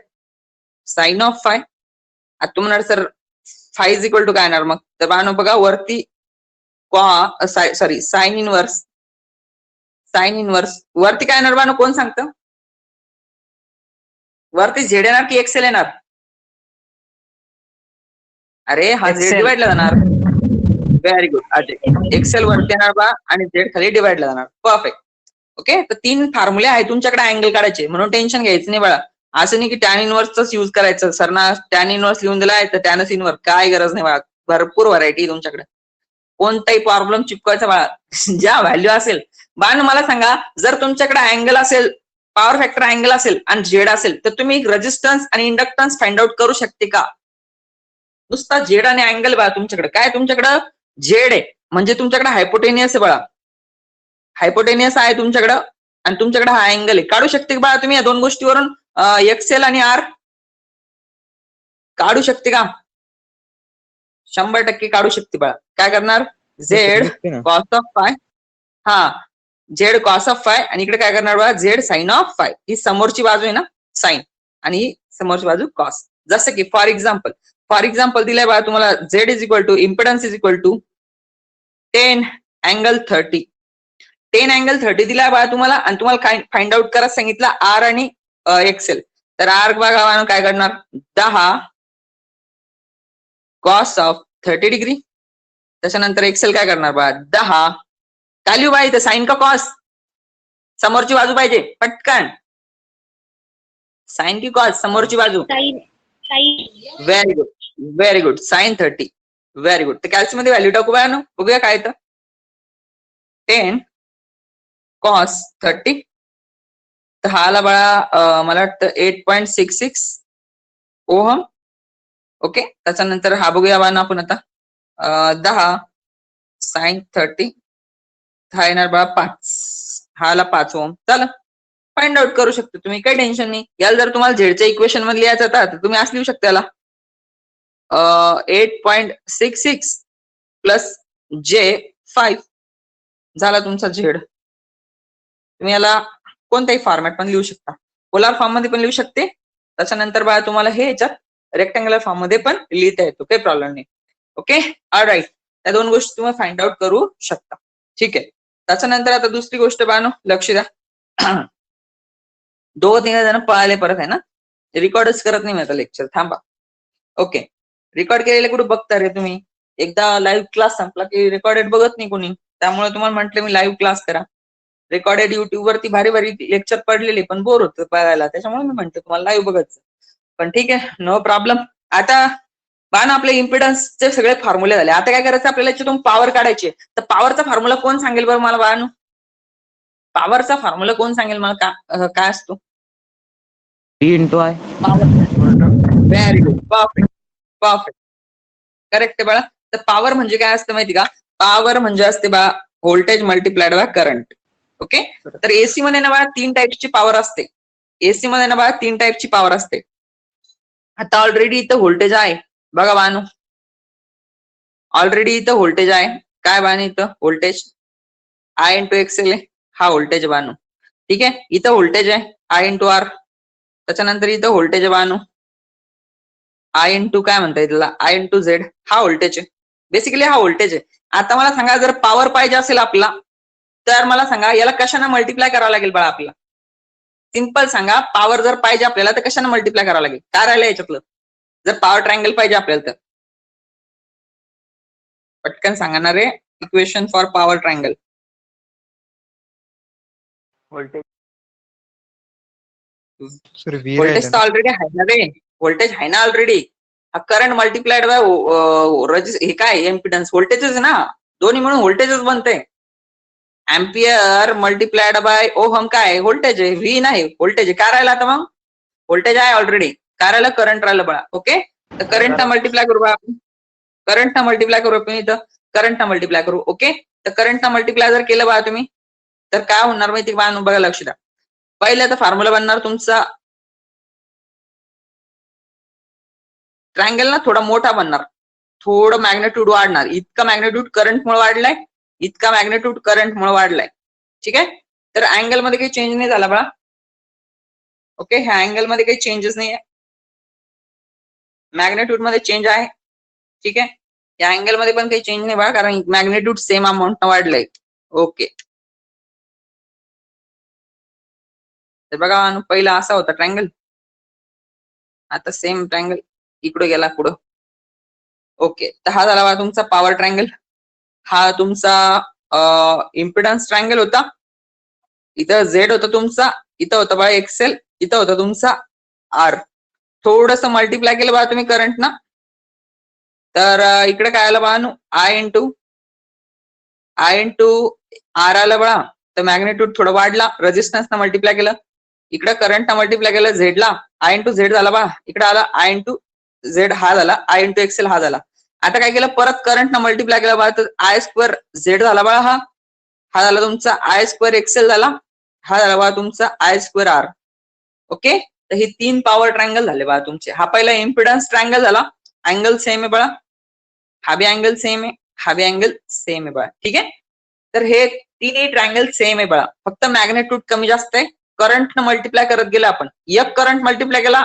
साइन ऑफ फाय. आता तुम्हाला sir phi is equal to काय येणार, मग तर बघा वरती sorry sine inverse, sine inverse वरती काय येणार बा, कोण सांगतं, वरती झेड येणार की एक्सेल येणार, अरे हा झेड डिवाइडला जाणार. व्हेरी गुड अजय, एक्सेल वरती येणार बा आणि झेड खाली डिवाइडला जाणार. परफेक्ट. ओके, तर तीन फॉर्म्युले आहेत तुमच्याकडे अँगल काढायचे, म्हणून टेन्शन घ्यायचं नाही बाळा. असं नाही की टॅन इनवर्सचाच युज करायचं, सर ना टॅन इनवर्स लिहून दिलाय तर टॅनस इनवर्स, काय गरज नाही बाळा. भरपूर व्हरायटी तुमच्याकडे, कोणताही प्रॉब्लेम चिपकायचा बाळा. ज्या व्हॅल्यू असेल बाळा. मला सांगा, जर तुमच्याकडे अँगल असेल, पॉवर फॅक्टर अँगल असेल आणि झेड असेल, तर तुम्ही रेजिस्टन्स आणि इंडक्टन्स फाइंड आउट करू शकते का, नुसता झेड आणि अँगल बाळा. तुमच्याकडे काय, तुमच्याकडे झेड आहे म्हणजे तुमच्याकडे हायपोटेनियस आहे बाळा, हायपोटेनियस आहे तुमच्याकडं, आणि तुमच्याकडे हा अँगल आहे. काढू शकते का बाळा तुम्ही या दोन गोष्टीवरून एक्सेल आणि आर, काढू शकते का, 100% काढू शकते बाळा. काय करणार, झेड कॉस ऑफ फाय, हा झेड कॉस ऑफ फाय, आणि इकडे काय करणार बघा, झेड साइन ऑफ फाय. ही समोरची बाजू आहे ना साइन, आणि ही समोरची बाजू कॉस. जसं की फॉर एक्झाम्पल दिलंय बघा तुम्हाला, Z is equal to impedance is equal to 10 angle 30. 10 angle 30 दिलाय बघा तुम्हाला, आणि तुम्हाला फाइंड आउट करायला सांगितलं आर आणि एक्सेल. तर आर बघा काय करणार, 10 कॉस ऑफ 30 डिग्री. त्याच्यानंतर एक्सेल काय करणार बघा, 10 काय लिहू बा इथं, साइन का कॉस, समोरची बाजू पाहिजे पटकन, साइन की कॉस, समोरची बाजू. Sine sine very good, very good, sine 30. Very good. तर कॅल्सी मध्ये व्हॅल्यू टाकू बघा, बघूया काय येतं. 10 कॉस 30, तर हा आला बाळा मला वाटतं 8.66 ओहम. ओके, त्याच्यानंतर हा बघूया बा ना आपण आता, 10 साइन 30, हा येणार बघा 5, हा आला 5 ओहम. चला फाइंड आउट करू शकता तुम्ही, काही टेन्शन नाही. याला जर तुम्हाला झेडच्या इक्वेशन मध्ये लिहायचं तर तुम्ही असं लिहू शकता, याला 8.66 प्लस J5 झाला तुमचा झेड. तुम्ही याला कोणत्याही फॉर्मॅट पण लिहू शकता, पोलार फॉर्म मध्ये पण लिहू शकते. त्याच्यानंतर बघा तुम्हाला हे याच्यात रेक्टँग्युलर फॉर्म मध्ये पण लिहिता येतो, काही प्रॉब्लेम नाही. Okay, all right. त्या दोन गोष्टी तुम्ही फाइंड आउट करू शकता. ठीक आहे, त्याच्यानंतर आता दुसरी गोष्ट बानो, लक्ष द्या. 2-3 जण पळाले परत आहे ना, रेकॉर्डच करत नाही मी आता लेक्चर, थांबा. ओके, रेकॉर्ड केलेले कुठे बघता रे तुम्ही, एकदा लाईव्ह क्लास संपला की रेकॉर्डेड बघत नाही कोणी, त्यामुळे तुम्हाला म्हटलं मी लाईव्ह क्लास करा. रेकॉर्डेड युट्यूब वरती भारी भारी लेक्चर पडलेले पण बोर होतं बघायला, त्याच्यामुळे मी म्हणतो तुम्हाला लाईव्ह बघायचं. पण ठीक आहे, नो प्रॉब्लेम. आता बाण आपले इम्पिडन्सचे सगळे फॉर्म्युले झाले. आता काय करायचं आपल्याला, याच्यातून पॉवर काढायची. तर पॉवरचा फॉर्म्युला कोण सांगेल बरं मला बाण, पॉवरचा फॉर्म्युला कोण सांगेल मला, काय असतो, P into I. Very good, perfect perfect, correct आहे बाळा. तर पॉवर म्हणजे काय असतं माहिती का, पॉवर म्हणजे असते बा voltage multiplied by current. Okay, तर एसी मध्ये ना बघा 3 टाइप्सची पॉवर असते. एसी मध्ये ना बघा 3 टाइपची पॉवर असते. आता ऑलरेडी इथं व्होल्टेज आहे, बघा बानू, ऑलरेडी इथं व्होल्टेज आहे. काय बानू इथं व्होल्टेज आय इंटू एक्सेल आहे, हा व्होल्टेज बानू. ठीक आहे, इथं व्होल्टेज आहे आय इंटू आर. त्याच्यानंतर इथं व्होल्टेज आहे बानू आय इंटू काय म्हणता येईल त्याला, आय इंटू झेड, हा व्होल्टेज आहे. बेसिकली हा व्होल्टेज आहे. आता मला सांगा, जर पॉवर पाहिजे असेल आपला, तर मला सांगा याला कशाने मल्टिप्लाय करावं लागेल बाळा आपल्याला. सिंपल सांगा, पॉवर जर पाहिजे आपल्याला तर कशाने मल्टिप्लाय करावं लागेल, काय राहिलं याच्यातलं. जर पॉवर ट्रायंगल पाहिजे आपल्याला तर पटकन सांगणार आहे. Equation for power triangle. Voltage sir V voltage राहिलं तर ना. ऑलरेडी आहे ना रे, व्होल्टेज आहे ना ऑलरेडी. हा करंट मल्टिप्लाइड बाय हे काय इम्पिडन्स, व्होल्टेजच ना, दोन्ही म्हणून व्होल्टेजच बनते. अँपियर मल्टिप्लाइड बाय ओहम काय व्होल्टेज आहे, व्ही नाही व्होल्टेज आहे. काय राहिलं आता मग, व्होल्टेज आहे ऑलरेडी, काय राहिलं करंट राहिलं बघा. ओके, तर करंटला मल्टिप्लाय करू बघा आपण, करंटला मल्टिप्लाय करू आपण इथं, करंटला मल्टिप्लाय करू. ओके, तर करंटला मल्टिप्लाय जर केलं बघा तुम्ही, तर काय होणार माहिती बघा, बघा लक्ष द्या. पहिलं तर फॉर्म्युला बनणार तुमचा ट्रायंगल ना थोडा मोठा बनणार, थोडं मॅग्नेट्यूड वाढणार. इतका मॅग्नेट्यूड करंटमुळे वाढलाय, इतका मॅग्नेट्यूड करंटमुळे वाढलाय. ठीक आहे, तर अँगल मध्ये काही चेंज नाही झाला बघा. ओके, ह्या अँगल मध्ये काही चेंजेस नाही आहे, मॅग्नेट्यूड मध्ये चेंज आहे. ठीक आहे, या अँगल मध्ये पण काही चेंज नाही बघा, कारण मॅग्नेट्यूड सेम अमाऊंट वाढलंय. ओके, तर बघा पहिला असा होता ट्रायंगल, आता सेम ट्रायंगल इकडे गेला पुढं. ओके, तर हा झाला बघा तुमचा पॉवर ट्रायंगल. हा तुमचा इम्पिडन्स ट्रायंगल होता. इथं झेड होता तुमचा, इथं होता बघा एक्सेल, इथं होता तुमचा आर. थोडस मल्टिप्लाय केलं बघा तुम्ही करंट ना, तर इकडे काय आलं बघा, आय इंटू आर आलं बघा. तर मॅग्नेट्यूड थोडं वाढला, रेजिस्टन्स ना मल्टिप्लाय केलं, इकडे करंट मल्टिप्लाय केलं झेडला, आय इंटू झेड झाला बघा. इकडे आला आय इंटू झेड हा झाला, आय इंटू एक्सेल हा झाला. आता काय केलं, परत करंट मल्टिप्लाय केलं बघा, तर आय स्क्वेअर झेड झाला बघा. हा झाला तुमचा आय स्क्वेअर एक्सेल झाला, हा झाला बघा तुमचा आय स्क्वेअर आर. ओके, तर हे 3 पॉवर ट्रायंगल झाले बघा तुमचे. हा पहिला इम्पिडन्स ट्रायंगल झाला, अँगल सेम आहे बघा, हा बी अँगल सेम आहे, हा बी अँगल सेम आहे बघा. ठीक आहे, तर हे तिन्ही ट्रायंगल सेम आहे बघा, फक्त मॅग्नेट्यूड कमी जास्त आहे. करंट मल्टिप्लाय करत गेला आपण, एक करंट मल्टिप्लाय केला,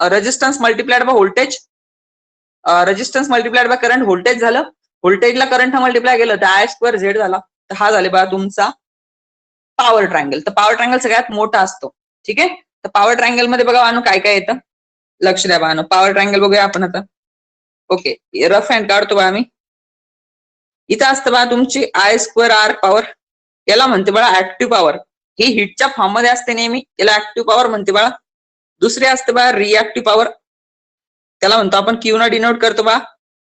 resistance multiplied by voltage, resistance multiplied by current voltage झालं, व्होल्टेजला करंट मल्टिप्लाय केलं तर आय स्क्वेअर झेड झाला. तर हा झाले बघा तुमचा पॉवर ट्रायंगल. तर पॉवर ट्रायंगल सगळ्यात मोठा असतो. ठीक आहे, तर पॉवर ट्रायंगल मध्ये बघा बानो काय काय येतं, लक्ष द्या बानो. पॉवर ट्रायंगल बघूया आपण आता. ओके, रफ हँड काढतो बघा मी. इथं असतं बघा तुमची आय स्क्वेअर आर पॉवर, याला म्हणते बघा ऍक्टिव्ह पॉवर. ही हिटच्या फॉर्म मध्ये असते नेहमी, याला ऍक्टिव्ह पॉवर म्हणते बघा. दुसरे असते बघा रिॲक्टिव्ह पॉवर, त्याला म्हणतो आपण क्यू न डिनोट करतो बघा.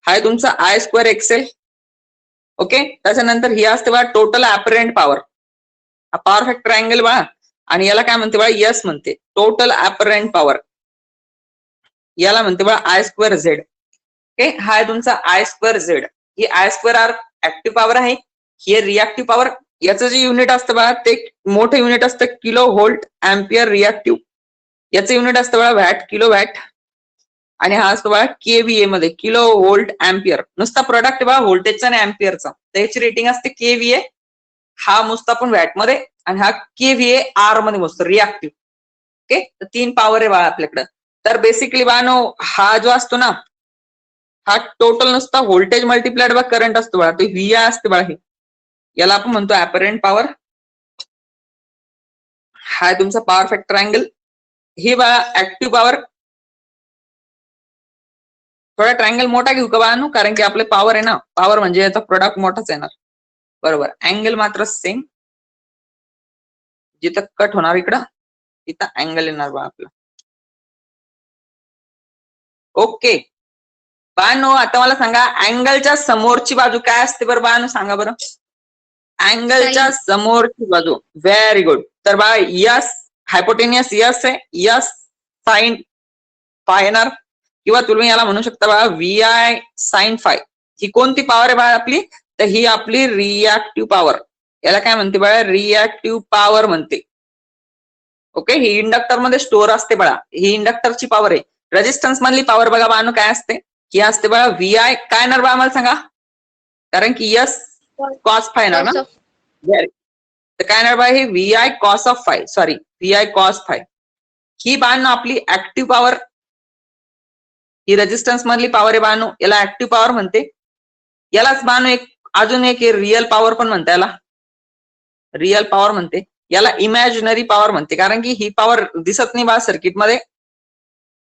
हा आहे तुमचा आय स्क्वेअर एक्सेल. ओके, त्याच्यानंतर ही असते बघा टोटल ऍपरंट पॉवर, हा पॉवर फॅक्टर अँगल बघा, आणि याला काय म्हणते बघा, यस म्हणते टोटल ऍपरंट पॉवर, याला म्हणते बघा आय स्क्वेअर झेड. ओके, हा आहे तुमचा आय स्क्वेअर झेड. ही I square R active power आहे, ही रिॲक्टिव्ह पॉवर. याचं जे युनिट असतं बघा ते मोठं युनिट असतं किलो व्होल्ट अँपियर रिॲक्टिव्ह. याचं युनिट असतं बघा वॅट, किलो वॅट. आणि हा असतो बघा केव्हीए मध्ये, किलो व्होल्ट अँपियर. नुसता प्रोडक्ट बघा व्होल्टेजचा आणि अँपियरचा, त्याची रेटिंग असते केव्हीए. हा मोजतो आपण वॅट मध्ये, आणि हा केव्हीए आर मध्ये मोजतो रिॲक्टिव्ह. ओके, तर 3 पॉवर आहे बघा आपल्याकडं. तर बेसिकली बानो हा जो असतो ना, हा टोटल नुसता व्होल्टेज मल्टिप्लाइड बाय करंट असतो बघा, तो व्ही असते बघा. हे याला आपण म्हणतो ऍपरंट पॉवर. हा आहे तुमचा पॉवर फॅक्टर अँगल. हे बघा ऍक्टिव्ह पॉवर. थोडा ट्रायंगल मोठा घेऊ का बाळांनो, कारण की आपले पॉवर आहे ना, पॉवर म्हणजे याचा प्रोडक्ट मोठाच येणार. बरोबर, अँगल मात्र सेम. जिथं कट होणार इकडं तिथं अँगल येणार बा आपला. ओके बाळांनो, आता मला सांगा अँगलच्या समोरची बाजू काय असते बरं बाळांनो, सांगा बरं. अँगलच्या समोरची बाजू, व्हेरी गुड. तर बा यस हायपोटेनियस यस आहे, यस साइन फाय येणार, किंवा तुम्ही याला म्हणू शकता बघा व्ही आय साइन फाय. ही कोणती पॉवर आहे बघा आपली, तर ही आपली रिॲक्टिव्ह पॉवर. याला काय म्हणते बघा, रिॲक्टिव्ह पॉवर म्हणते. ओके, ही इंडक्टर मध्ये स्टोअर असते बघा, ही इंडक्टरची पॉवर आहे. रेजिस्टन्स मधली पॉवर बघा बानो काय असते, ही असते बघा VI. काय येणार बा आम्हाला सांगा, कारण की यस कॉस फाय येणार ना. तर काय येणार बा हे VI cos of phi, sorry VI cos phi. ही बानो आपली ऍक्टिव्ह पॉवर, ही रेजिस्टन्स मधली पॉवर आहे बानो, याला ऍक्टिव्ह पॉवर म्हणते. यालाच बानो एक अजून एक रिअल पॉवर पण म्हणते, याला रिअल पॉवर म्हणते. याला इमॅजिनरी पॉवर म्हणते, कारण की ही पॉवर दिसत नाही बा सर्किटमध्ये,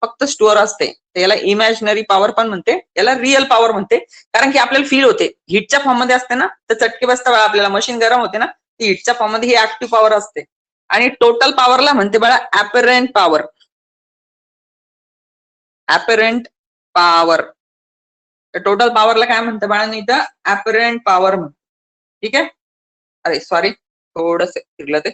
फक्त स्टोअर असते. तर याला इमॅजिनरी पॉवर पण म्हणते, याला रिअल पॉवर म्हणते. कारण की आपल्याला फील होते, हिटच्या फॉर्म मध्ये असते ना, तर चटके बसता बघा आपल्याला, मशीन गरम होते ना, ती हिटच्या फॉर्म मध्ये ही ऍक्टिव्ह पॉवर असते. आणि टोटल पॉवरला म्हणते बघा ऍपरंट पॉवर. ऍपरंट पॉवर, तर टोटल पॉवरला काय म्हणते बाळा इथं, ऍपरंट पॉवर म्हणते. ठीक आहे. अरे सॉरी, थोडस फिरलं ते.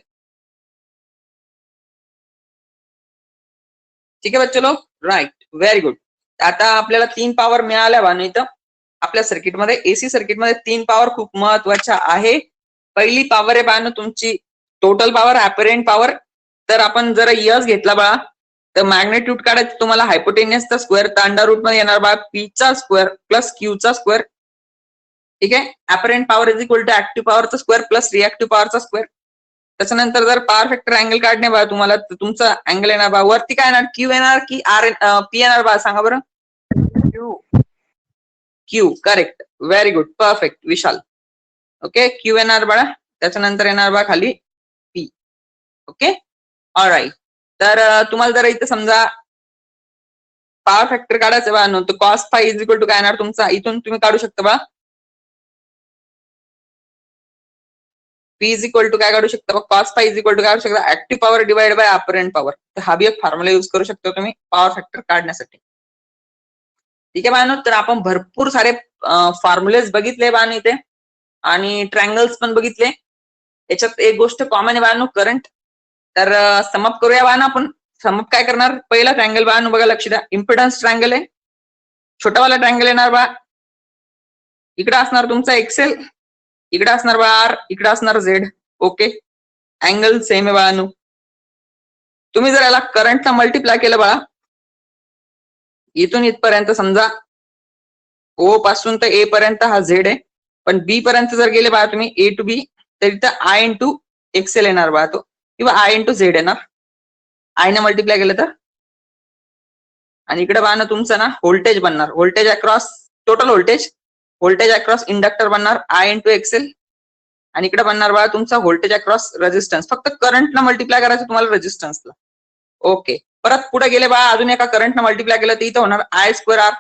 ठीक आहे बच्चे लोग, राईट, व्हेरी गुड. आता आपल्याला 3 पॉवर मिळाल्या बानो इथं आपल्या सर्किटमध्ये. एसी सर्किटमध्ये 3 पॉवर खूप महत्वाच्या आहे. पहिली पॉवर आहे बानो तुमची टोटल पॉवर, ऍपरंट पॉवर. तर आपण जर यस घेतला बा, तर मॅग्नेट्यूड काढायचं तुम्हाला हायपोटेनियसचा स्क्वेअर, तर अंडर रूट मध्ये येणार बा P चा स्क्वेअर प्लस Q चा स्क्वेअर. ठीक आहे. Apparent power is equal to active पॉवरचा स्क्वेअर प्लस रिएक्टिव्ह पॉवरचा स्क्वेअर. त्याच्यानंतर जर पॉवर फॅक्टर अँगल काढणे बा तुम्हाला, तर तुमचा अँगल येणार बा वरती काय येणार, Q येणार की P येणार बा, सांगा बरं. Q, correct, very good, perfect Vishal. Okay, Q येणार बाळा, त्याच्यानंतर येणार बा खाली P. Okay, alright. तर तुम्हाला जर इथे समजा पॉवर फॅक्टर काढायचं बा, तर cos phi is equal to काय येणार तुमचा, इथून तुम्ही काढू शकता बा P इज इक्वल टू काय काढू शकता, cos phi is equal to काय काढू शकता, active power divide by apparent power. तर हा बी एक फॉर्म्युला युज करू शकता तुम्ही पॉवर फॅक्टर काढण्यासाठी. ठीक आहे बानो. तर आपण भरपूर सारे फॉर्म्युलेज बघितले बानो इथे, आणि ट्रायंगल्स पण बघितले. याच्यात एक गोष्ट कॉमन आहे बानो, करंट. तर समअप करूया बानो आपण. समअप काय करणार, पहिला ट्रायंगल बानो बघा, लक्ष द्या, इम्पिडन्स ट्रायंगल आहे. छोटावाला ट्रायंगल येणार बा, इकडे असणार तुमचा एक्सेल, इकडे असणार बा आर, इकडे असणार झेड. ओके, अँगल सेम आहे बाळांनो. तुम्ही जर याला करंटला मल्टिप्लाय केलं बाळा, इथून इथपर्यंत समजा ओ पासून तर ए पर्यंत हा झेड आहे, पण बी पर्यंत जर गेले बाळा तुम्ही ए टू बी, तर इथं आय इंटू एक्सेल येणार बाळा तो, किंवा आय इंटू झेड येणार, आय ने मल्टिप्लाय केलं तर. आणि इकडे बाळा तुमचं ना व्होल्टेज बनणार, voltage across total voltage, voltage across inductor बनणार आय इंटू एक्सेल. आणि इकडे बनणार बाळा तुमचा व्होल्टेज अक्रॉस रेजिस्टन्स. फक्त करंटला मल्टिप्लाय करायचं तुम्हाला रेजिस्टन्सला. ओके, परत पुढे गेले बाळा, अजून एका करंटनं मल्टिप्लाय केलं तर इथं होणार आय स्क्वेअर आर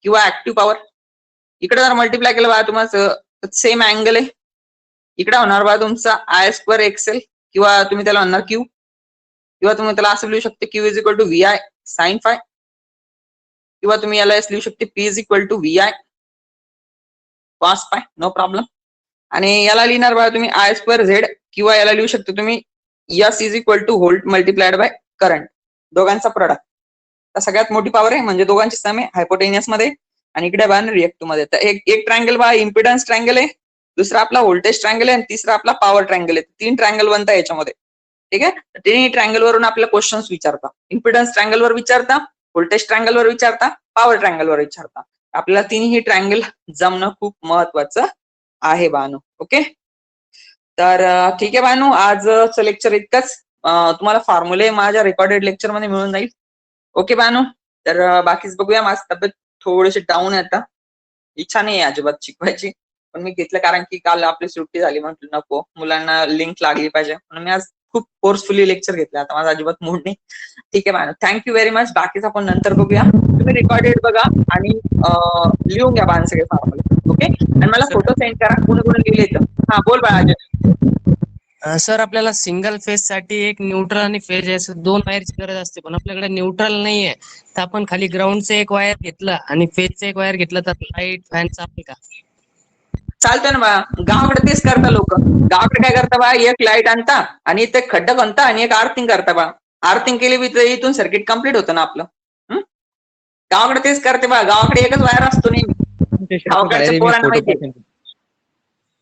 किंवा ऍक्टिव्ह पॉवर. इकडे जर मल्टिप्लाय केलं बाळा तुम्हाला सेम अँगल आहे, इकडे होणार बाळा तुमचा आय स्क्वेअर एक्सेल, किंवा तुम्ही त्याला म्हणणार क्यू, किंवा तुम्ही त्याला असं लिहू शकते Q is equal to VI sine phi, किंवा तुम्ही याला लिहू शकते P is equal to VI cos phi, no problem. आणि याला लिहिणार बघा तुम्ही आय स्क्वेअर झेड, किंवा याला लिहू शकता तुम्ही S is equal to volt multiplied by current, दोघांचा प्रोडक्ट. तर सगळ्यात मोठी पॉवर आहे, म्हणजे दोघांची सम आहे हायपोटेनियस मध्ये, आणि इकडे बघा रिएक्टिव्ह मध्ये. तर एक ट्रायंगल बघा इम्पिडन्स ट्रायंगल आहे, दुसरा आपला व्होल्टेज ट्रायंगल आहे, आणि तिसरा आपला पॉवर ट्रायंगल आहे. 3 ट्रायंगल बनतात याच्यामध्ये. ठीक आहे, तिन्ही ट्रायंगल वरून आपल्याला क्वेश्चन्स विचारता, इम्पिडन्स ट्रायंगल वर विचारता, व्होल्टेज ट्रायंगल वर विचारता, पॉवर ट्रायंगल वर विचारता. आपल्याला तिन्ही ट्रायंगल जमणं खूप महत्वाचं आहे बानो. ओके, तर ठीक आहे बानो, आजचं लेक्चर इतकंच. तुम्हाला फॉर्म्युले माझ्या रेकॉर्डेड लेक्चर मध्ये मिळून जाईल. ओके बानो, तर बाकीच बघूया. माझी तब्येत थोडीशी डाऊन आहे आता, इच्छा नाही आहे अजिबात शिकवायची, पण मी घेतलं कारण की काल आपली सुट्टी झाली, म्हटलं नको, मुलांना लिंक लागली पाहिजे, म्हणून मी आज खूप फोर्सफुली लेक्चर घेतलं. आता माझा अजिबात मूड नाही. ठीक आहे बानो, थँक्यू व्हेरी मच. बाकीच आपण नंतर बघूया. तुम्ही रेकॉर्डेड बघा आणि लिहून घ्या बाण सगळे फॉर्म्युले. ओके, आणि मला फोटो सेंड करा कोणी कोणी लिहिले तर. हा बोल बाळा. सर, आपल्याला सिंगल फेज साठी एक न्यूट्रल आणि फेज असं 2 वायरची गरज असते, पण आपल्याकडे न्यूट्रल नाहीये, तर आपण खाली ग्राउंडचं एक वायर घेतलं आणि फेजचं एक वायर घेतलं तर लाईट फॅन चालते का? चालतं ना बा, गावाकडे तेच करता लोक. गावाकडे काय करता बा, एक लाईट आणता आणि ते खड्डा बनता आणि एक आर्थिंग करता बा. आर्थिंग केली बी तर इथून सर्किट कम्प्लीट होतं ना आपलं. गावाकडे तेच करते बा, गावाकडे एकच वायर असतो नेहमी. गावाकडच्या पोरांना माहिती.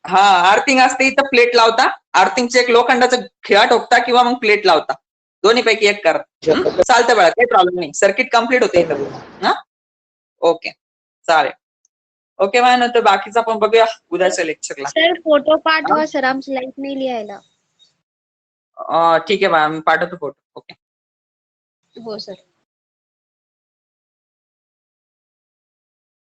हा, आर्थिंग असते, इथं प्लेट लावता, आर्थिंगचे एक लोखंडाचं खिळा ठोकता किंवा मग प्लेट लावता, दोन्ही पैकी एक करा. चालतं बाळा, काही प्रॉब्लेम नाही. सर्किट कम्प्लीट होते इथं. हा ओके चालेल. ओके मॅम, नंतर बाकीचं आपण बघूया उद्याच्या लेक्चरला. सर फोटो पाठवा सर, आमचं लाईट नाही लिहायला. ठीक आहे मॅम, पाठवतो फोटो. ओके हो सर.